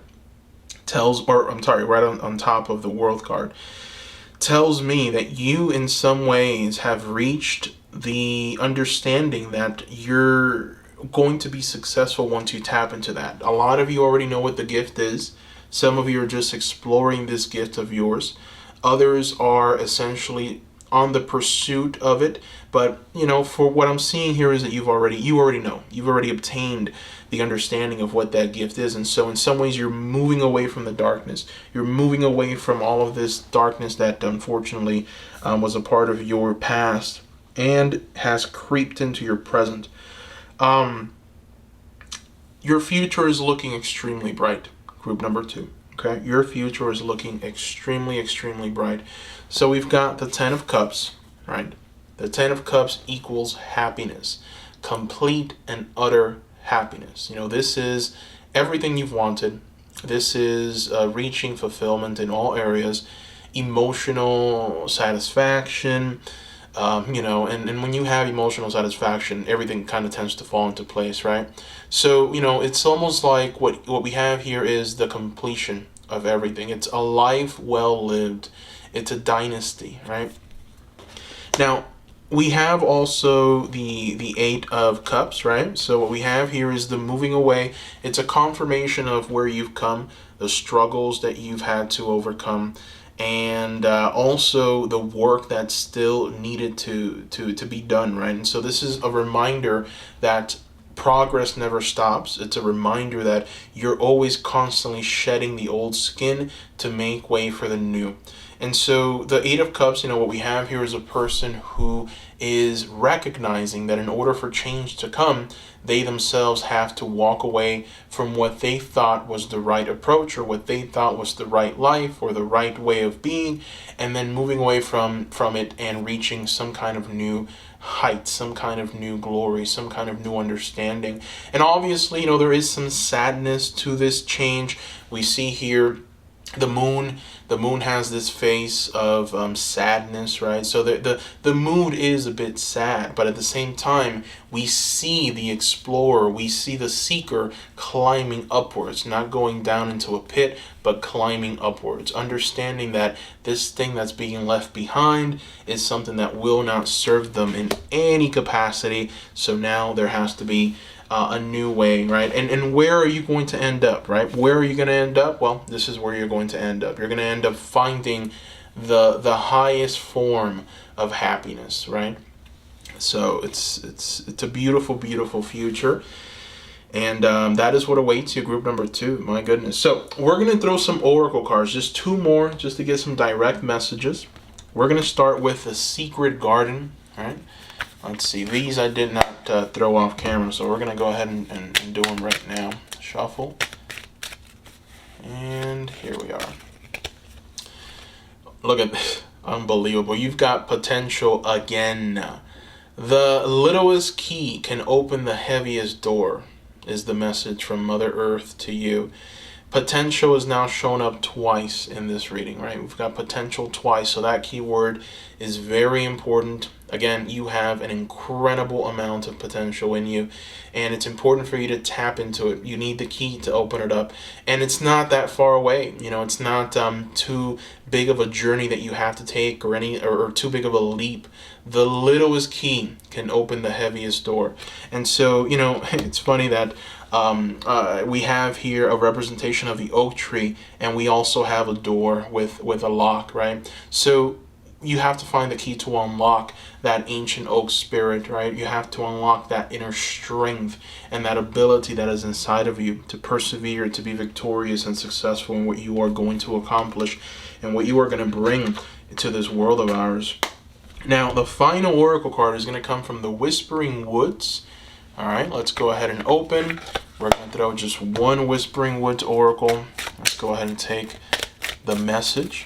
right on top of the world card, tells me that you in some ways have reached the understanding that you're going to be successful once you tap into that. A lot of you already know what the gift is. Some of you are just exploring this gift of yours. Others are essentially on the pursuit of it. But, for what I'm seeing here is that you already know. You've already obtained the understanding of what that gift is. And so in some ways you're moving away from the darkness. You're moving away from all of this darkness that unfortunately was a part of your past and has creeped into your present. Your future is looking extremely bright, group number 2. Okay, your future is looking extremely, extremely bright. So we've got the 10 of Cups, right? The 10 of Cups equals happiness, complete and utter happiness. This is everything you've wanted. This is reaching fulfillment in all areas, emotional satisfaction. And when you have emotional satisfaction, everything kind of tends to fall into place, right? So, it's almost like what we have here is the completion of everything. It's a life well lived. It's a dynasty, right? Now, we have also the 8 of Cups, right? So what we have here is the moving away. It's a confirmation of where you've come, the struggles that you've had to overcome, and also the work that's still needed to be done, right? And so this is a reminder that progress never stops. It's a reminder that you're always constantly shedding the old skin to make way for the new. And so the 8 of Cups, what we have here is a person who is recognizing that in order for change to come, they themselves have to walk away from what they thought was the right approach or what they thought was the right life or the right way of being, and then moving away from it and reaching some kind of new height, some kind of new glory, some kind of new understanding. And obviously, there is some sadness to this change. We see here the moon has this face of sadness, right? So the mood is a bit sad, but at the same time, we see the explorer, we see the seeker climbing upwards, not going down into a pit, but climbing upwards, understanding that this thing that's being left behind is something that will not serve them in any capacity. So now there has to be a new way, right? And where are you going to end up, right? Where are you going to end up? Well, this is where you're going to end up. You're going to end up finding the highest form of happiness, right? So it's a beautiful, beautiful future. And that is what awaits you, group number 2. My goodness. So we're going to throw some oracle cards, just 2 more, just to get some direct messages. We're going to start with the Secret Garden. All right. Let's see. These I did not throw off camera, so we're going to go ahead and do them right now. Shuffle. And here we are. Look at this. Unbelievable. You've got potential again. The littlest key can open the heaviest door, is the message from Mother Earth to you. Potential is now shown up twice in this reading, right? We've got potential twice, so that keyword is very important. Again, you have an incredible amount of potential in you, and it's important for you to tap into it. You need the key to open it up, and it's not that far away. You know, it's not too big of a journey that you have to take, or too big of a leap. The littlest key can open the heaviest door. And so, you know, it's funny that we have here a representation of the oak tree, and we also have a door with a lock, right? So you have to find the key to unlock that ancient oak spirit, right? You have to unlock that inner strength and that ability that is inside of you to persevere, to be victorious and successful in what you are going to accomplish and what you are going to bring to this world of ours. Now, the final oracle card is going to come from the Whispering Woods. All right, let's go ahead and open. We're going to throw just one Whispering Woods oracle. Let's go ahead and take the message.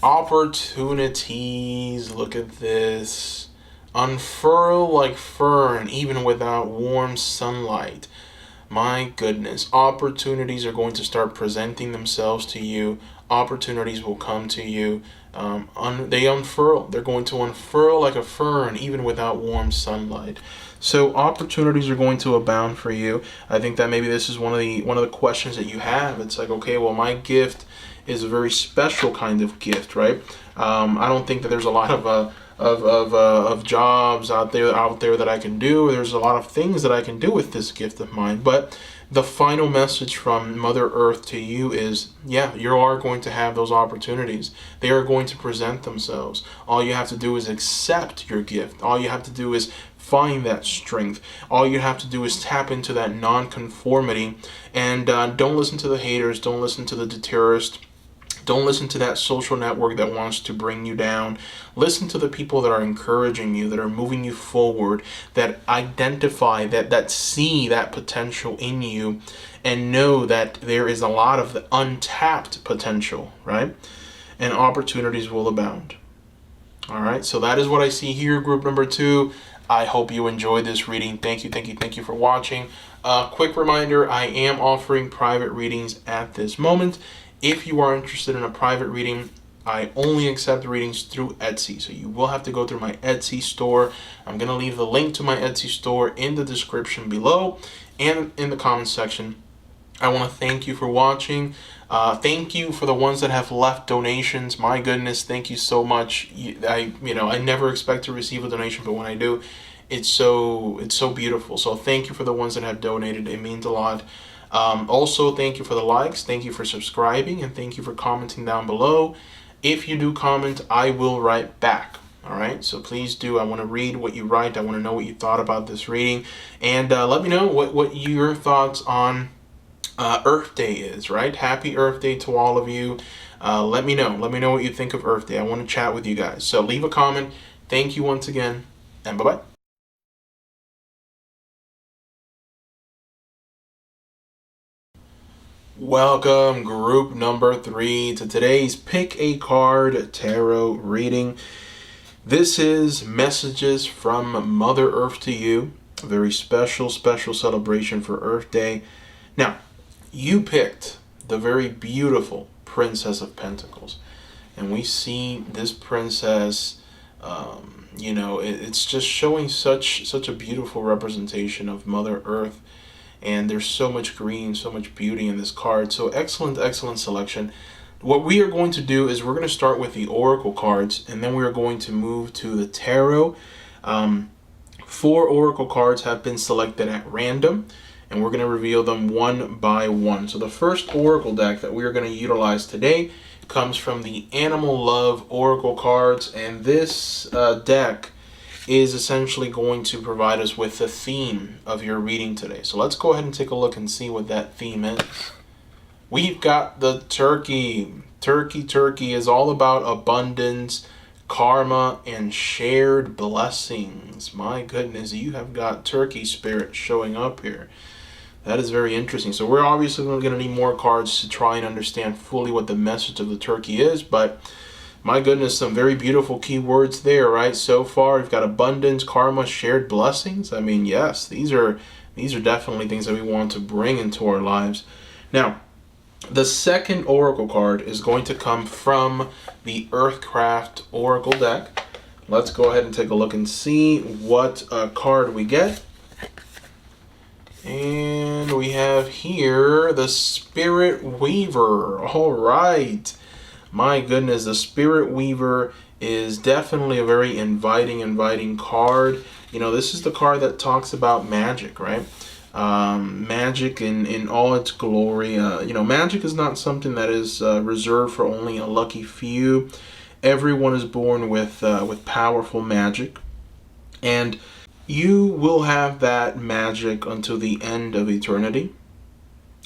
Opportunities, look at this. Unfurl like fern, even without warm sunlight. My goodness, opportunities are going to start presenting themselves to you. Opportunities will come to you. They unfurl. They're going to unfurl like a fern, even without warm sunlight. So opportunities are going to abound for you. I think that maybe this is one of the questions that you have. It's like, okay, well, my gift is a very special kind of gift, right? I don't think that there's a lot of jobs out there that I can do. There's a lot of things that I can do with this gift of mine. But the final message from Mother Earth to you is, yeah, you are going to have those opportunities. They are going to present themselves. All you have to do is accept your gift. All you have to do is find that strength. All you have to do is tap into that non-conformity, and don't listen to the haters. Don't listen to the terrorists. Don't listen to that social network that wants to bring you down. Listen to the people that are encouraging you, that are moving you forward, that identify, that see that potential in you, and know that there is a lot of the untapped potential, right? And opportunities will abound. All right, so that is what I see here, group number 2. I hope you enjoyed this reading. Thank you for watching. Quick reminder, I am offering private readings at this moment. If you are interested in a private reading, I only accept readings through Etsy. So you will have to go through my Etsy store. I'm going to leave the link to my Etsy store in the description below and in the comments section. I want to thank you for watching. Thank you for the ones that have left donations. My goodness, thank you so much. I never expect to receive a donation, but when I do, it's so beautiful. So thank you for the ones that have donated. It means a lot. Also, thank you for the likes, thank you for subscribing, and thank you for commenting down below. If you do comment, I will write back. All right, so please do. I want to read what you write. I want to know what you thought about this reading, and let me know what your thoughts on Earth Day is. Right, happy Earth Day to all of you. Let me know what you think of Earth Day. I want to chat with you guys. So leave a comment. Thank you once again, and bye-bye. Welcome, group number 3, to today's Pick a Card Tarot reading. This is messages from Mother Earth to you. A very special celebration for Earth Day. Now, you picked the very beautiful Princess of Pentacles. And we see this princess, it's just showing such a beautiful representation of Mother Earth. And there's so much green, so much beauty in this card. So excellent selection. What we are going to do is we're going to start with the Oracle cards, and then we are going to move to the Tarot. 4 Oracle cards have been selected at random, and we're going to reveal them one by one. So the first oracle deck that we're going to utilize today comes from the Animal Love Oracle cards, and this deck is essentially going to provide us with the theme of your reading today. So let's go ahead and take a look and see what that theme is. We've got the turkey. Turkey is all about abundance, karma, and shared blessings. My goodness, you have got turkey spirit showing up here. That is very interesting. So we're obviously going to need more cards to try and understand fully what the message of the turkey is, but my goodness, some very beautiful keywords there, right? So far, we've got abundance, karma, shared blessings. I mean, yes, these are definitely things that we want to bring into our lives. Now, the second oracle card is going to come from the Earthcraft Oracle deck. Let's go ahead and take a look and see what card we get. And we have here the Spirit Weaver. All right. My goodness, the Spirit Weaver is definitely a very inviting card. You know, this is the card that talks about magic, right? Magic in all its glory. You know, magic is not something that is reserved for only a lucky few. Everyone is born with powerful magic, and you will have that magic until the end of eternity.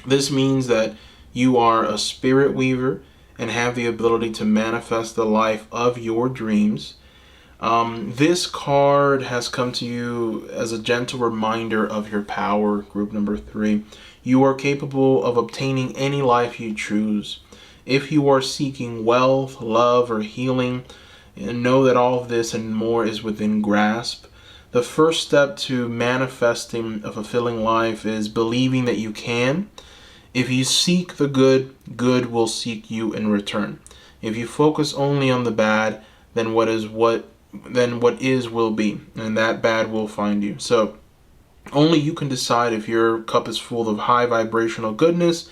This means that you are a spirit weaver and have the ability to manifest the life of your dreams. This card has come to you as a gentle reminder of your power, group number 3. You are capable of obtaining any life you choose. If you are seeking wealth, love, or healing, know that all of this and more is within grasp. The first step to manifesting a fulfilling life is believing that you can. If you seek the good, good will seek you in return. If you focus only on the bad, then what is will be, and that bad will find you. So only you can decide if your cup is full of high vibrational goodness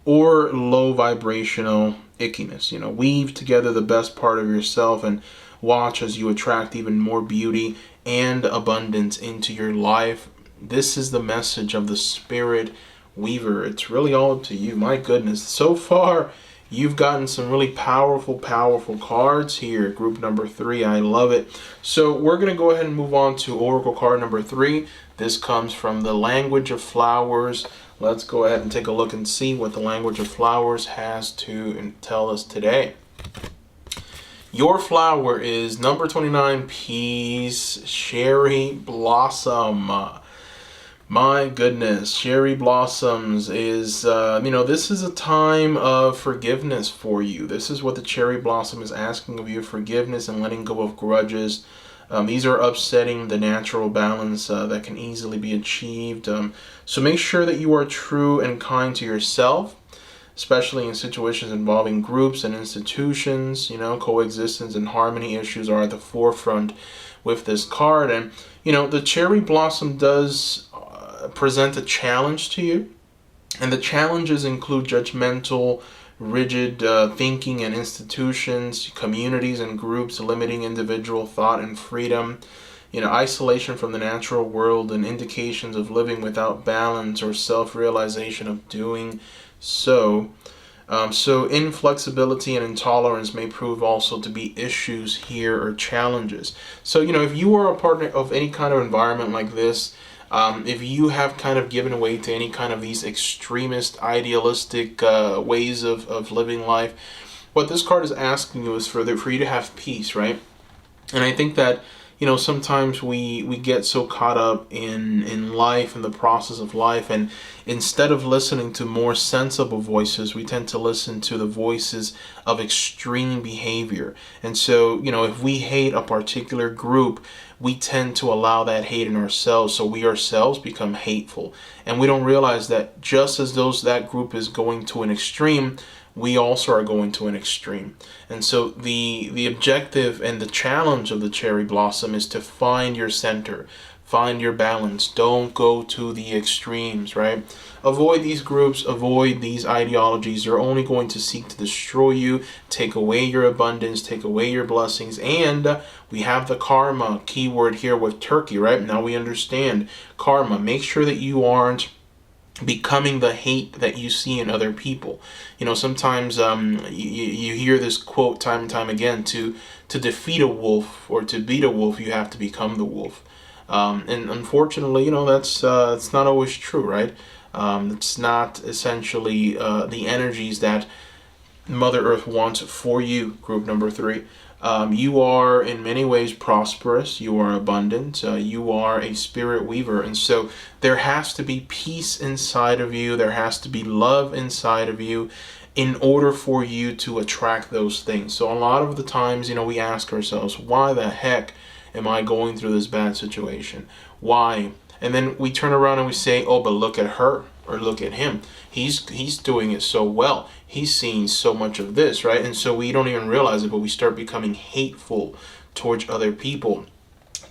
or low vibrational ickiness. You know, weave together the best part of yourself and watch as you attract even more beauty and abundance into your life. This is the message of the Spirit Weaver. It's really all up to you. My goodness, so far you've gotten some really powerful cards here, group number 3. I love it. So we're going to go ahead and move on to oracle card number 3. This comes from the Language of Flowers. Let's go ahead and take a look and see what the Language of Flowers has to tell us today. Your flower is number 29, Peace, Cherry Blossom. My goodness, cherry blossoms is, this is a time of forgiveness for you. This is what the cherry blossom is asking of you, forgiveness and letting go of grudges. These are upsetting the natural balance that can easily be achieved. So make sure that you are true and kind to yourself, especially in situations involving groups and institutions. You know, coexistence and harmony issues are at the forefront with this card. And, you know, the cherry blossom does present a challenge to you, and the challenges include judgmental, rigid thinking and institutions, communities and groups limiting individual thought and freedom, you know, isolation from the natural world, and indications of living without balance or self-realization of doing so. So inflexibility and intolerance may prove also to be issues here or challenges. So, you know, if you are a part of any kind of environment like this, if you have kind of given way to any kind of these extremist, idealistic ways of living life, what this card is asking you is for you to have peace, right? And I think that, you know, sometimes we get so caught up in life and the process of life, and instead of listening to more sensible voices, we tend to listen to the voices of extreme behavior. And so, you know, if we hate a particular group, we tend to allow that hate in ourselves, so we ourselves become hateful. And we don't realize that just as that group is going to an extreme, we also are going to an extreme. And so the objective and the challenge of the cherry blossom is to find your center, find your balance. Don't go to the extremes, right? Avoid these groups, avoid these ideologies. They're only going to seek to destroy you, take away your abundance, take away your blessings. And we have the karma keyword here with turkey, right? Now we understand karma. Make sure that you aren't becoming the hate that you see in other people. You know, sometimes you hear this quote time and time again: to defeat a wolf or to beat a wolf, you have to become the wolf. And unfortunately, you know, it's not always true, right? It's not essentially the energies that Mother Earth wants for you, group number 3. You are in many ways prosperous. You are abundant. You are a spirit weaver. And so there has to be peace inside of you. There has to be love inside of you in order for you to attract those things. So a lot of the times, you know, we ask ourselves, why the heck am I going through this bad situation? Why? And then we turn around and we say, oh, but look at her or look at him. He's doing it so well. He's seeing so much of this, right? And so we don't even realize it, but we start becoming hateful towards other people,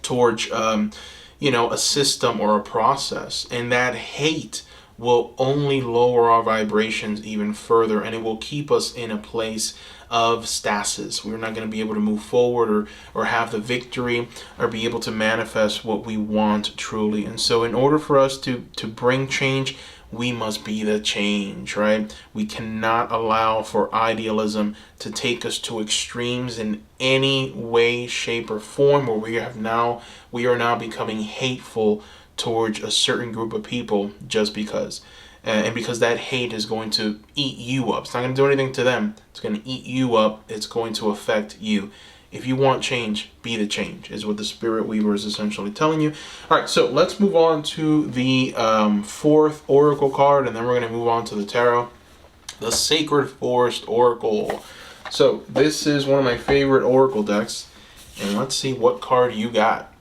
towards a system or a process, and that hate will only lower our vibrations even further, and it will keep us in a place of stasis. We're not going to be able to move forward or have the victory or be able to manifest what we want truly. And so in order for us to bring change, we must be the change, right? We cannot allow for idealism to take us to extremes in any way, shape, or form where we are now becoming hateful towards a certain group of people just because. And because that hate is going to eat you up. It's not going to do anything to them. It's going to eat you up. It's going to affect you. If you want change, be the change, is what the Spirit Weaver is essentially telling you. All right, so let's move on to the 4th Oracle card, and then we're going to move on to the Tarot. The Sacred Forest Oracle. So this is one of my favorite Oracle decks, and let's see what card you got.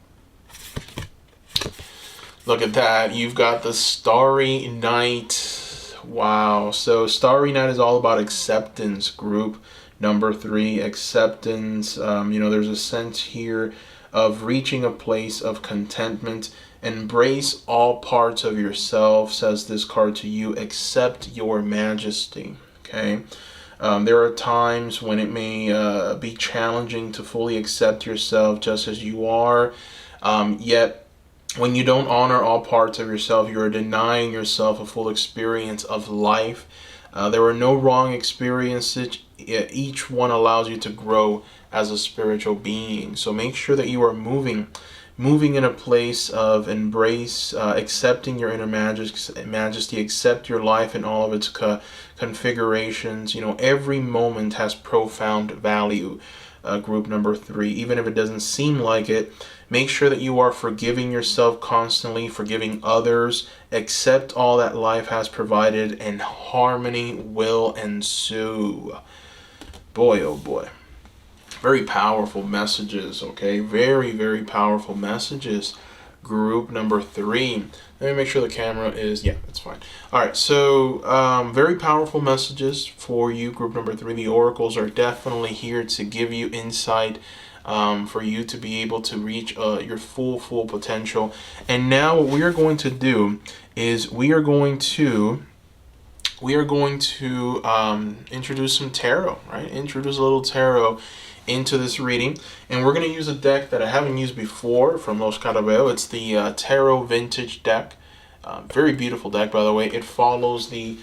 Look at that. You've got the Starry Night. Wow. So Starry Night is all about acceptance, group number 3, acceptance. There's a sense here of reaching a place of contentment. Embrace all parts of yourself, says this card to you. Accept your majesty. Okay. There are times when it may be challenging to fully accept yourself just as you are. Yet, when you don't honor all parts of yourself, you are denying yourself a full experience of life. There are no wrong experiences. Each one allows you to grow as a spiritual being. So make sure that you are moving in a place of embrace, accepting your inner majesty, accept your life in all of its configurations. Every moment has profound value. Group number 3, even if it doesn't seem like it, make sure that you are forgiving yourself constantly, forgiving others, accept all that life has provided, and harmony will ensue. Boy, oh boy. Very powerful messages, okay? Very, very powerful messages. Group number 3. Let me make sure the camera is, yeah, that's fine. All right, so very powerful messages for you, group number 3. The oracles are definitely here to give you insight, for you to be able to reach your full potential. And now what we are going to do is we are going to introduce some tarot, right? Introduce a little tarot into this reading, and we're going to use a deck that I haven't used before from Los Carabeo. It's the Tarot Vintage deck. Very beautiful deck, by the way. It follows the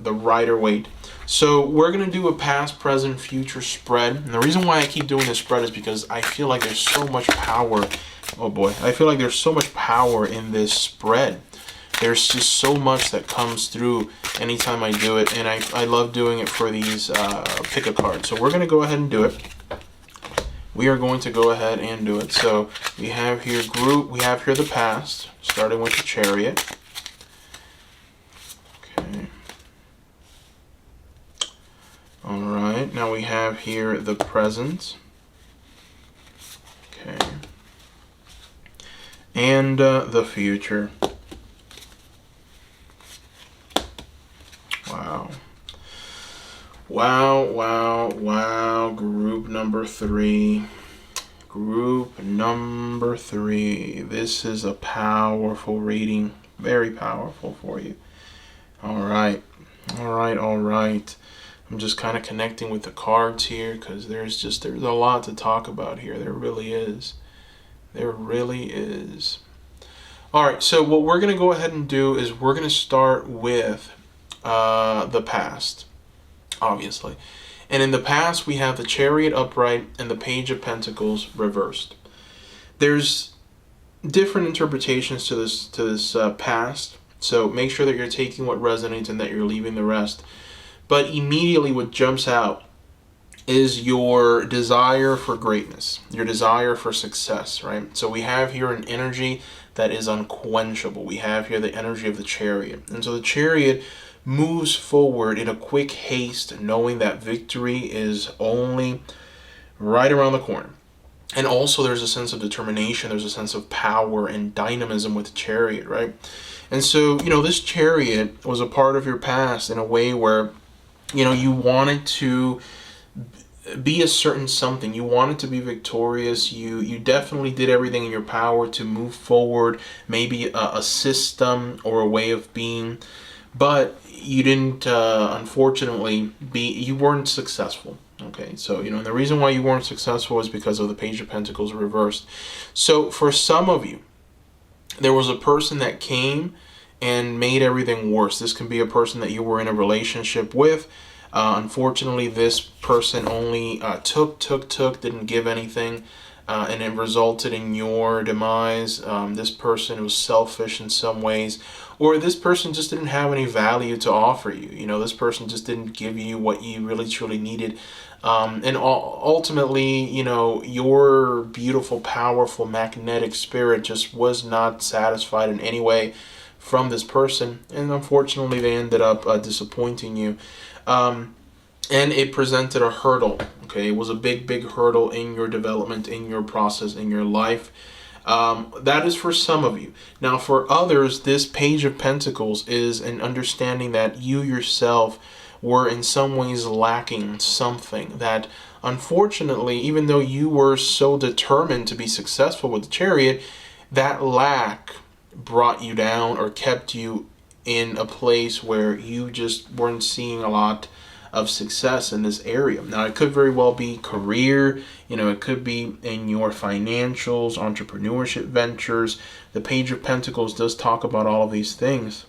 Rider-Waite. So we're going to do a past, present, future spread. And the reason why I keep doing this spread is because I feel like there's so much power. Oh boy. I feel like there's so much power in this spread. There's just so much that comes through anytime I do it, and I love doing it for these pick a card. So we're going to go ahead and do it. We are going to go ahead and do it. So we have here the past, starting with the Chariot. Okay. All right. Now we have here the present. Okay. And the future. Wow, group number 3. Group number 3. This is a powerful reading. Very powerful for you. All right. I'm just kind of connecting with the cards here because there's a lot to talk about here. There really is. All right, so what we're going to go ahead and do is we're going to start with the past, obviously. And in the past, we have the Chariot upright and the Page of Pentacles reversed. There's different interpretations to this past, so make sure that you're taking what resonates and that you're leaving the rest. But immediately what jumps out is your desire for greatness, your desire for success, right? So we have here an energy that is unquenchable. We have here the energy of the Chariot. And so the Chariot moves forward in a quick haste, knowing that victory is only right around the corner. And also there's a sense of determination, there's a sense of power and dynamism with the Chariot, right? And so, this Chariot was a part of your past in a way where, you wanted to be a certain something. You wanted to be victorious. You definitely did everything in your power to move forward, maybe a system or a way of being, but you didn't, unfortunately, you weren't successful. Okay, so, and the reason why you weren't successful is because of the Page of Pentacles reversed. So for some of you, there was a person that came and made everything worse. This can be a person that you were in a relationship with. Unfortunately, this person only took, didn't give anything, and it resulted in your demise. This person was selfish in some ways, or this person just didn't have any value to offer you. This person just didn't give you what you really truly needed. And ultimately, your beautiful, powerful, magnetic spirit just was not satisfied in any way from this person. And unfortunately, they ended up disappointing you. And it presented a hurdle. Okay, it was a big hurdle in your development, in your process, in your life. That is for some of you. Now, for others, this Page of Pentacles is an understanding that you yourself were in some ways lacking something that, unfortunately, even though you were so determined to be successful with the Chariot, that lack brought you down or kept you in a place where you just weren't seeing a lot of success in this area. Now, it could very well be career, it could be in your financials, entrepreneurship ventures. The Page of Pentacles does talk about all of these things.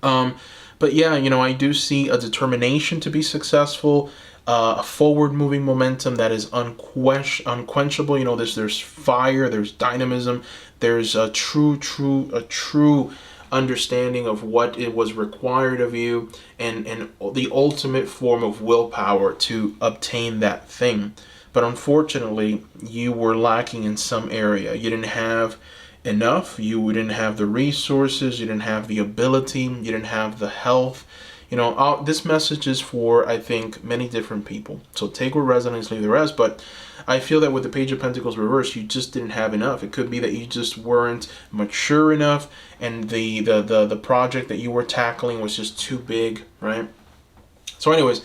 But yeah, I do see a determination to be successful, a forward-moving momentum that is unquenchable. There's fire, there's dynamism, there's a true understanding of what it was required of you, and the ultimate form of willpower to obtain that thing. But unfortunately, you were lacking in some area. You didn't have enough. You didn't have the resources. You didn't have the ability. You didn't have the health. This message is for, I think, many different people. So take what resonates, leave the rest. But I feel that with the Page of Pentacles reversed, you just didn't have enough. It could be that you just weren't mature enough, and the project that you were tackling was just too big, right? So anyways,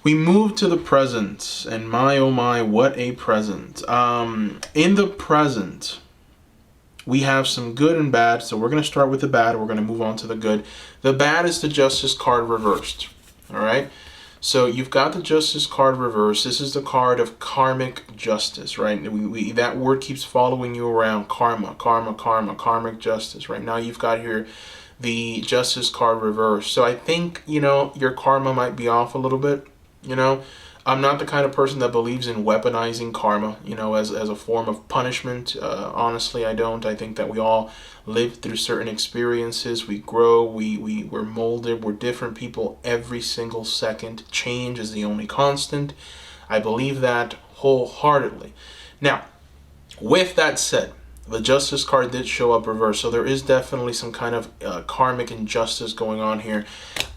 we move to the present, and my oh my, what a present. In the present, we have some good and bad, so we're going to start with the bad, we're going to move on to the good. The bad is the Justice card reversed, all right? So you've got the Justice card reversed. This is the card of karmic justice, right? That word keeps following you around, karmic justice, right? Now you've got here the Justice card reversed. So I think, your karma might be off a little bit, I'm not the kind of person that believes in weaponizing karma, as a form of punishment. Honestly, I don't. I think that we all live through certain experiences. We grow, we're molded, we're different people every single second. Change is the only constant. I believe that wholeheartedly. Now, with that said, the Justice card did show up reversed, so there is definitely some kind of karmic injustice going on here.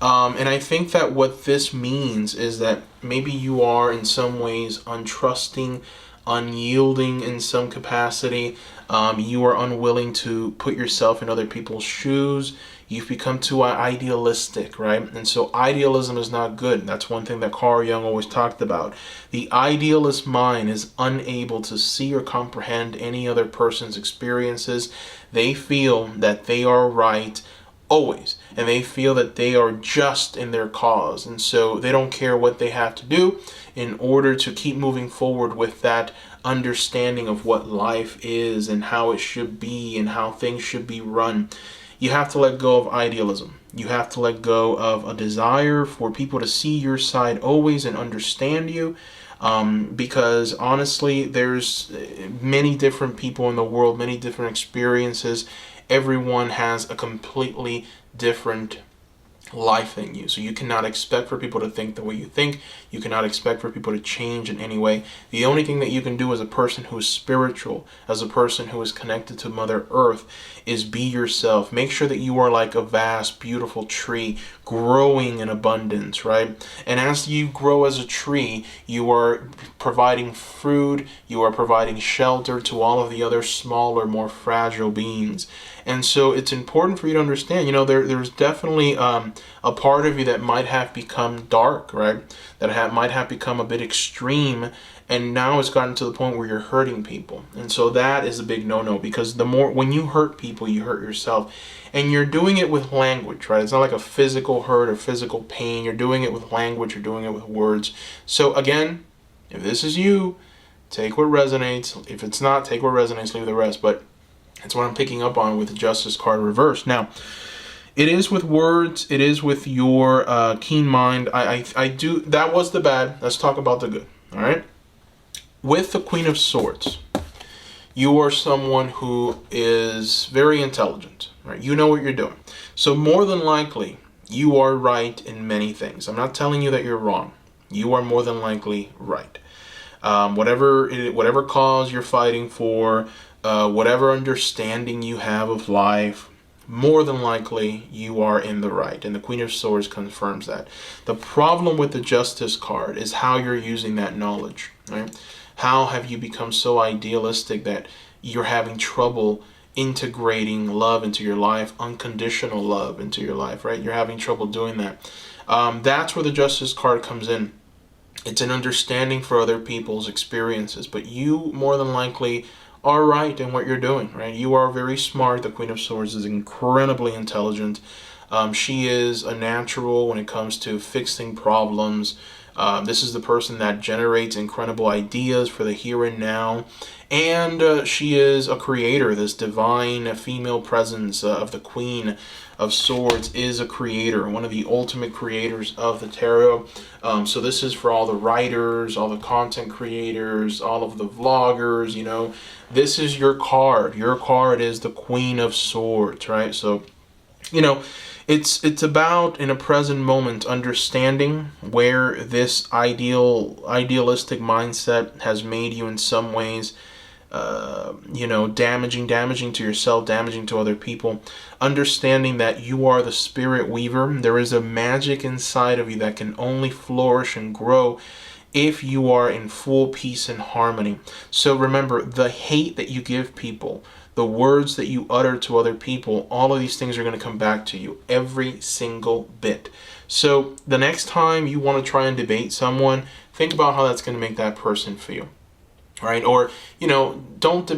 And I think that what this means is that maybe you are in some ways untrusting, unyielding in some capacity. You are unwilling to put yourself in other people's shoes. You've become too idealistic, right? And so idealism is not good. That's one thing that Carl Jung always talked about. The idealist mind is unable to see or comprehend any other person's experiences. They feel that they are right always, and they feel that they are just in their cause, and so they don't care what they have to do in order to keep moving forward with that understanding of what life is and how it should be and how things should be run. You have to let go of idealism. You have to let go of a desire for people to see your side always and understand you. Because honestly, there's many different people in the world, many different experiences. Everyone has a completely different life than you. So you cannot expect for people to think the way you think. You cannot expect for people to change in any way. The only thing that you can do as a person who is spiritual, as a person who is connected to Mother Earth, is be yourself. Make sure that you are like a vast, beautiful tree growing in abundance, right? And as you grow as a tree, you are providing food, you are providing shelter to all of the other smaller, more fragile beings. And so it's important for you to understand, there's definitely a part of you that might have become dark, right? That might have become a bit extreme, and now it's gotten to the point where you're hurting people. And so that is a big no-no, because when you hurt people, you hurt yourself. And you're doing it with language, right? It's not like a physical hurt or physical pain. You're doing it with language, you're doing it with words. So again, if this is you, take what resonates. If it's not, take what resonates, leave the rest. But it's what I'm picking up on with the Justice card reversed. Now, it is with words. It is with your keen mind. I do. That was the bad. Let's talk about the good. All right. With the Queen of Swords, you are someone who is very intelligent. Right. You know what you're doing. So more than likely, you are right in many things. I'm not telling you that you're wrong. You are more than likely right. Whatever cause you're fighting for, whatever understanding you have of life, more than likely you are in the right. And the Queen of Swords confirms that. The problem with the Justice card is how you're using that knowledge, right? How have you become so idealistic that you're having trouble integrating love into your life, unconditional love into your life, right? You're having trouble doing that. That's where the Justice card comes in. It's an understanding for other people's experiences, but you more than likely are right in what you're doing, right? You are very smart. The Queen of Swords is incredibly intelligent. She is a natural when it comes to fixing problems. This is the person that generates incredible ideas for the here and now. And she is a creator. This divine female presence of the Queen of Swords is a creator, one of the ultimate creators of the tarot. So this is for all the writers, all the content creators, all of the vloggers, This is your card. Your card is the Queen of Swords, right? So, it's about, in a present moment, understanding where this idealistic mindset has made you in some ways, damaging to yourself, damaging to other people. Understanding that you are the spirit weaver. There is a magic inside of you that can only flourish and grow if you are in full peace and harmony. So remember, the hate that you give people, the words that you utter to other people, all of these things are going to come back to you, every single bit. So the next time you want to try and debate someone, think about how that's going to make that person feel. Right? Or, don't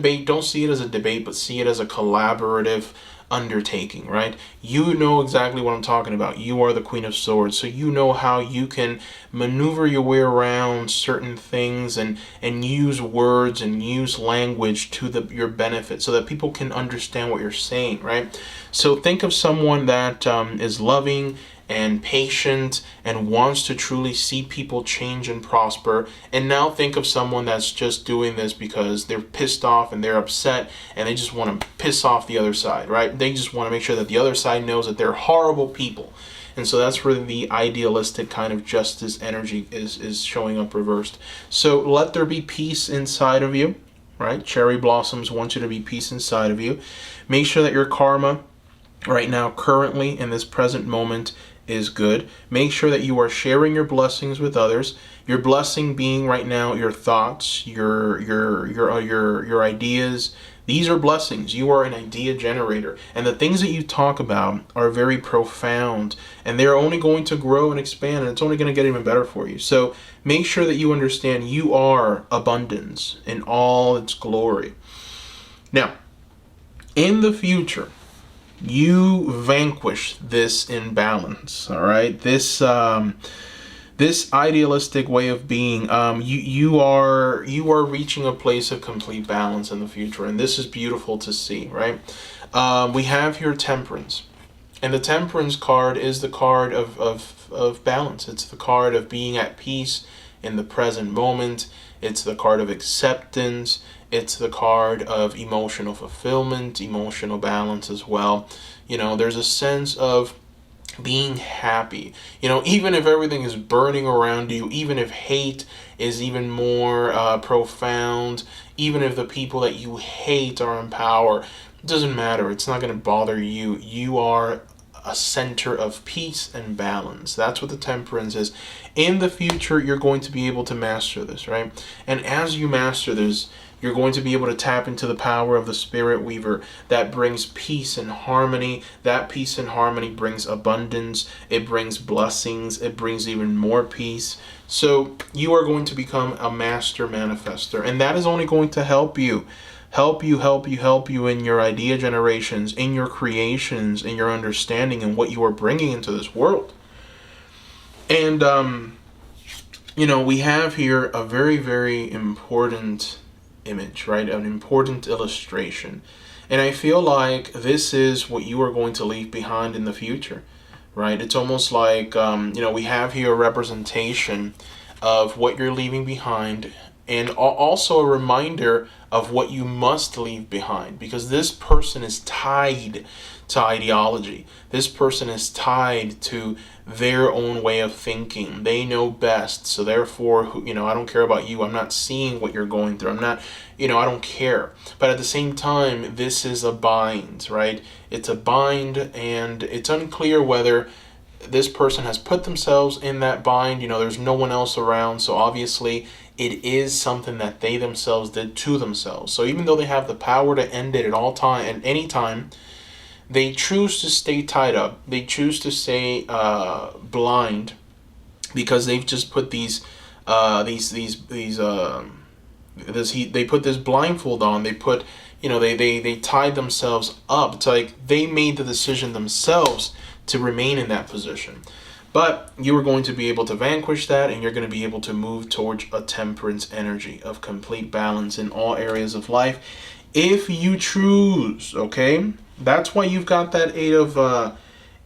see it as a debate, but see it as a collaborative undertaking, right? You know exactly what I'm talking about. You are the Queen of Swords, so you know how you can maneuver your way around certain things and use words and use language to your benefit so that people can understand what you're saying, right? So think of someone that is loving and patient and wants to truly see people change and prosper. And now think of someone that's just doing this because they're pissed off and they're upset and they just want to piss off the other side, right? They just want to make sure that the other side knows that they're horrible people. And so that's where the idealistic kind of justice energy is showing up reversed. So let there be peace inside of you, right? Cherry blossoms want you to be peace inside of you. Make sure that your karma right now, currently in this present moment, is good. Make sure that you are sharing your blessings with others. Your blessing being right now your thoughts, your ideas. These are blessings. You are an idea generator, and the things that you talk about are very profound, and they're only going to grow and expand, and it's only going to get even better for you. So make sure that you understand you are abundance in all its glory. Now, in the future, you vanquish this imbalance, all right? This this idealistic way of being, you are reaching a place of complete balance in the future, and this is beautiful to see, right? We have here Temperance. And the Temperance card is the card of balance. It's the card of being at peace in the present moment. It's the card of acceptance. It's the card of emotional fulfillment, emotional balance as well. There's a sense of being happy. Even if everything is burning around you, even if hate is even more profound, even if the people that you hate are in power, it doesn't matter. It's not going to bother you. You are a center of peace and balance. That's what the Temperance is. In the future, you're going to be able to master this, right? And as you master this, you're going to be able to tap into the power of the Spirit Weaver that brings peace and harmony. That peace and harmony brings abundance. It brings blessings. It brings even more peace. So you are going to become a master manifester. And that is only going to help you in your idea generations, in your creations, in your understanding, and what you are bringing into this world. And, we have here a very, very important image, right? An important illustration. And I feel like this is what you are going to leave behind in the future, right? It's almost like, we have here a representation of what you're leaving behind, and also a reminder of what you must leave behind, because this person is tied to ideology. This person is tied to their own way of thinking. They know best. So therefore, I don't care about you. I'm not seeing what you're going through. I'm not, I don't care. But at the same time, this is a bind, right? It's a bind, and it's unclear whether this person has put themselves in that bind. There's no one else around. So obviously, it is something that they themselves did to themselves. So even though they have the power to end it at any time, they choose to stay tied up. They choose to stay blind, because they've just put they put this blindfold on. They put, they tied themselves up. It's like they made the decision themselves to remain in that position. But you are going to be able to vanquish that, and you're going to be able to move towards a temperance energy of complete balance in all areas of life, if you choose. Okay, that's why you've got that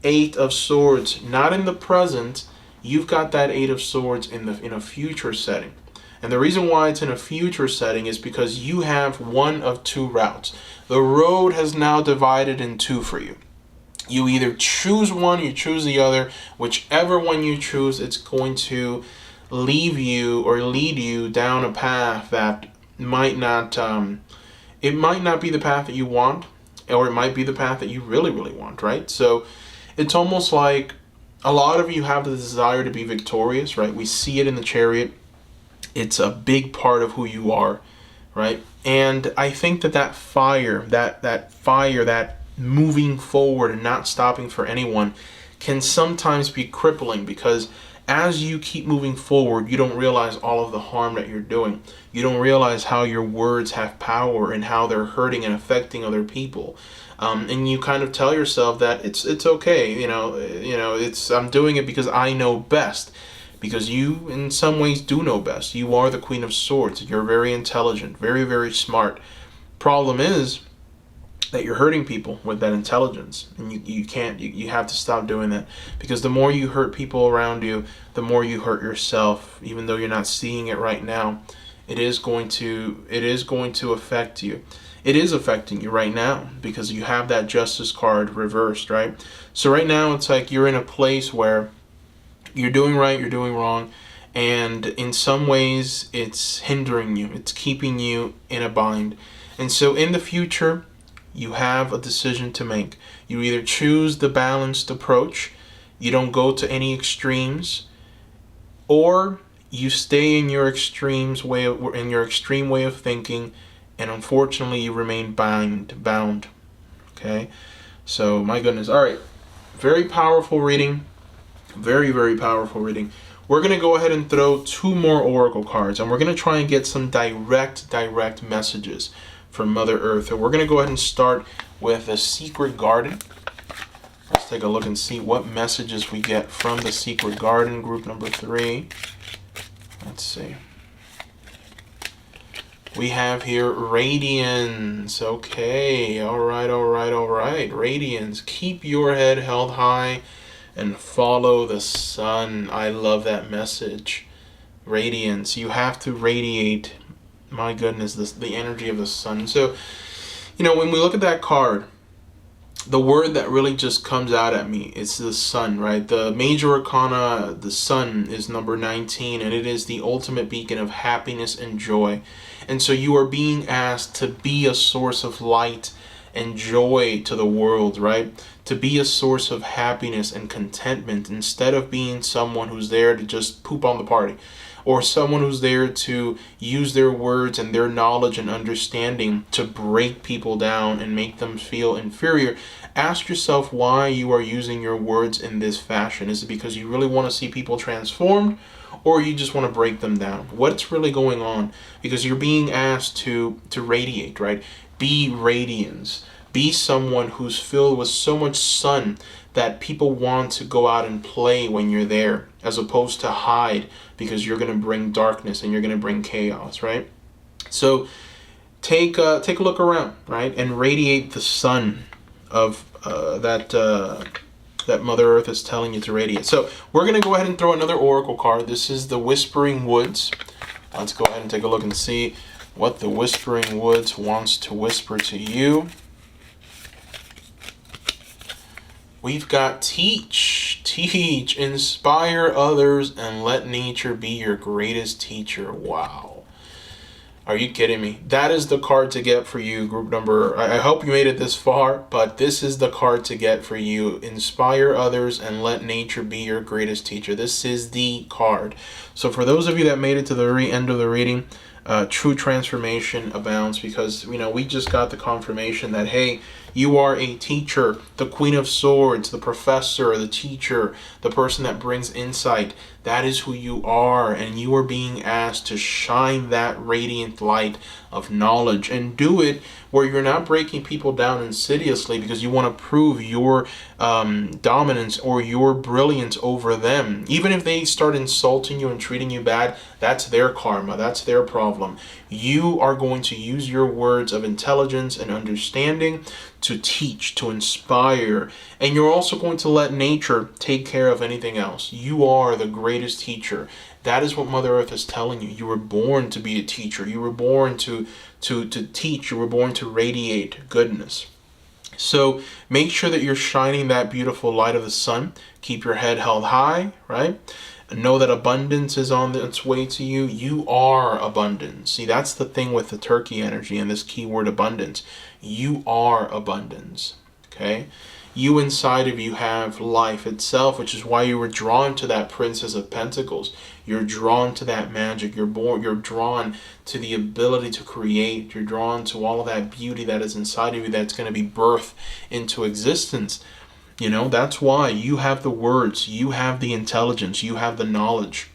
Eight of Swords, not in the present. You've got that Eight of Swords in a future setting, and the reason why it's in a future setting is because you have one of two routes. The road has now divided in two for you. You either choose one, you choose the other. Whichever one you choose, it's going to leave you or lead you down a path that might not, it might not be the path that you want, or it might be the path that you really, really want, right? So it's almost like a lot of you have the desire to be victorious, right? We see it in the Chariot. It's a big part of who you are, right? And I think that fire, that moving forward and not stopping for anyone, can sometimes be crippling, because as you keep moving forward, you don't realize all of the harm that you're doing. You don't realize how your words have power and how they're hurting and affecting other people. And you kind of tell yourself that it's okay. I'm doing it because I know best. Because you, in some ways, do know best. You are the Queen of Swords. You're very intelligent, very, very smart. Problem is that you're hurting people with that intelligence, and you have to stop doing that, because the more you hurt people around you, the more you hurt yourself. Even though you're not seeing it right now, it is going to affect you. It is affecting you right now, because you have that Justice card reversed, right? So right now it's like you're in a place where you're doing right, you're doing wrong, and in some ways it's hindering you. It's keeping you in a bind. And so in the future, you have a decision to make. You either choose the balanced approach, you don't go to any extremes, or you stay in your extreme way of thinking, and unfortunately you remain bound. Okay? So my goodness. All right. Very powerful reading. Very, very powerful reading. We're going to go ahead and throw two more oracle cards, and we're going to try and get some direct messages from Mother Earth. And we're going to go ahead and start with the Secret Garden. Let's take a look and see what messages we get from the Secret Garden, group number 3. Let's see. We have here Radiance. Okay, all right. Radiance, keep your head held high and follow the sun. I love that message. Radiance, you have to radiate, my goodness, the energy of the sun. So, when we look at that card, the word that really just comes out at me is the sun, right? The major arcana, the sun, is number 19, and it is the ultimate beacon of happiness and joy. And so you are being asked to be a source of light and joy to the world, right? To be a source of happiness and contentment instead of being someone who's there to just poop on the party, or someone who's there to use their words and their knowledge and understanding to break people down and make them feel inferior. Ask yourself why you are using your words in this fashion. Is it because you really want to see people transformed, or you just want to break them down? What's really going on? Because you're being asked to radiate, right? Be radiance. Be someone who's filled with so much sun that people want to go out and play when you're there, as opposed to hide because you're going to bring darkness and you're going to bring chaos, right? So take a look around, right, and radiate the sun of that Mother Earth is telling you to radiate. So we're going to go ahead and throw another oracle card. This is the Whispering Woods. Let's go ahead and take a look and see what the Whispering Woods wants to whisper to you. We've got teach, inspire others, and let nature be your greatest teacher. Wow. Are you kidding me? That is the card to get for you, group number. I hope you made it this far, but this is the card to get for you. Inspire others and let nature be your greatest teacher. This is the card. So for those of you that made it to the end of the reading, true transformation abounds, because we just got the confirmation that, hey, you are a teacher, the Queen of Swords, the professor, the teacher, the person that brings insight. That is who you are, and you are being asked to shine that radiant light of knowledge and do it where you're not breaking people down insidiously because you want to prove your dominance or your brilliance over them. Even if they start insulting you and treating you bad, that's their karma, that's their problem. You are going to use your words of intelligence and understanding to teach, to inspire, and you're also going to let nature take care of anything else. You are the greatest teacher. That is what Mother Earth is telling you. You were born to be a teacher. You were born to teach. You were born to radiate goodness. So make sure that you're shining that beautiful light of the sun. Keep your head held high, right? Know that abundance is on its way to you. You are abundance. See, that's the thing with the turkey energy and this keyword abundance. You are abundance, okay? You inside of you have life itself, which is why you were drawn to that Princess of Pentacles. You're drawn to that magic. You're drawn to the ability to create. You're drawn to all of that beauty that is inside of you that's going to be birthed into existence. That's why you have the words, you have the intelligence, you have the knowledge.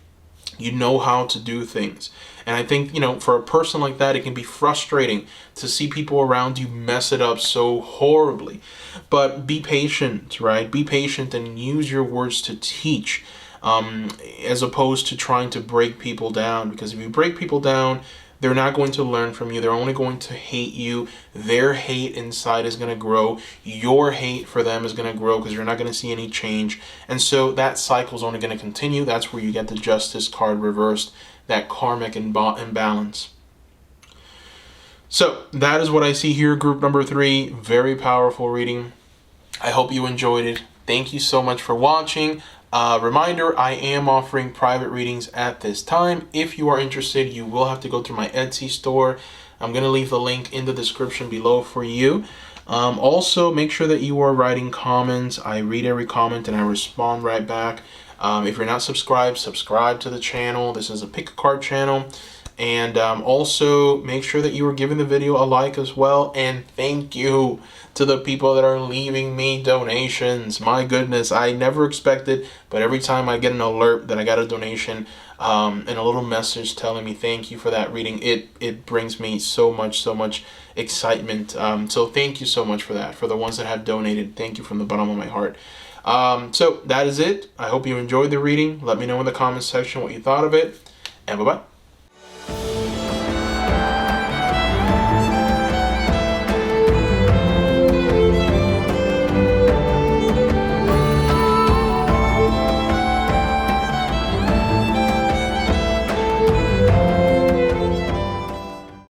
You know how to do things. And I think, for a person like that, it can be frustrating to see people around you mess it up so horribly. But be patient, right? Be patient and use your words to teach, as opposed to trying to break people down. Because if you break people down, they're not going to learn from you. They're only going to hate you. Their hate inside is going to grow. Your hate for them is going to grow because you're not going to see any change. And so that cycle is only going to continue. That's where you get the Justice card reversed, that karmic imbalance. So that is what I see here, group number 3. Very powerful reading. I hope you enjoyed it. Thank you so much for watching. Reminder, I am offering private readings at this time. If you are interested, you will have to go through my Etsy store. I'm going to leave the link in the description below for you. Also, make sure that you are writing comments. I read every comment and I respond right back. If you're not subscribed, subscribe to the channel. This is a pick a card channel. And also make sure that you are giving the video a like as well. And thank you to the people that are leaving me donations. My goodness, I never expected, but every time I get an alert that I got a donation, and a little message telling me thank you for that reading. It brings me so much excitement. So thank you so much for that. For the ones that have donated, thank you from the bottom of my heart. So that is it. I hope you enjoyed the reading. Let me know in the comments section what you thought of it, and bye bye.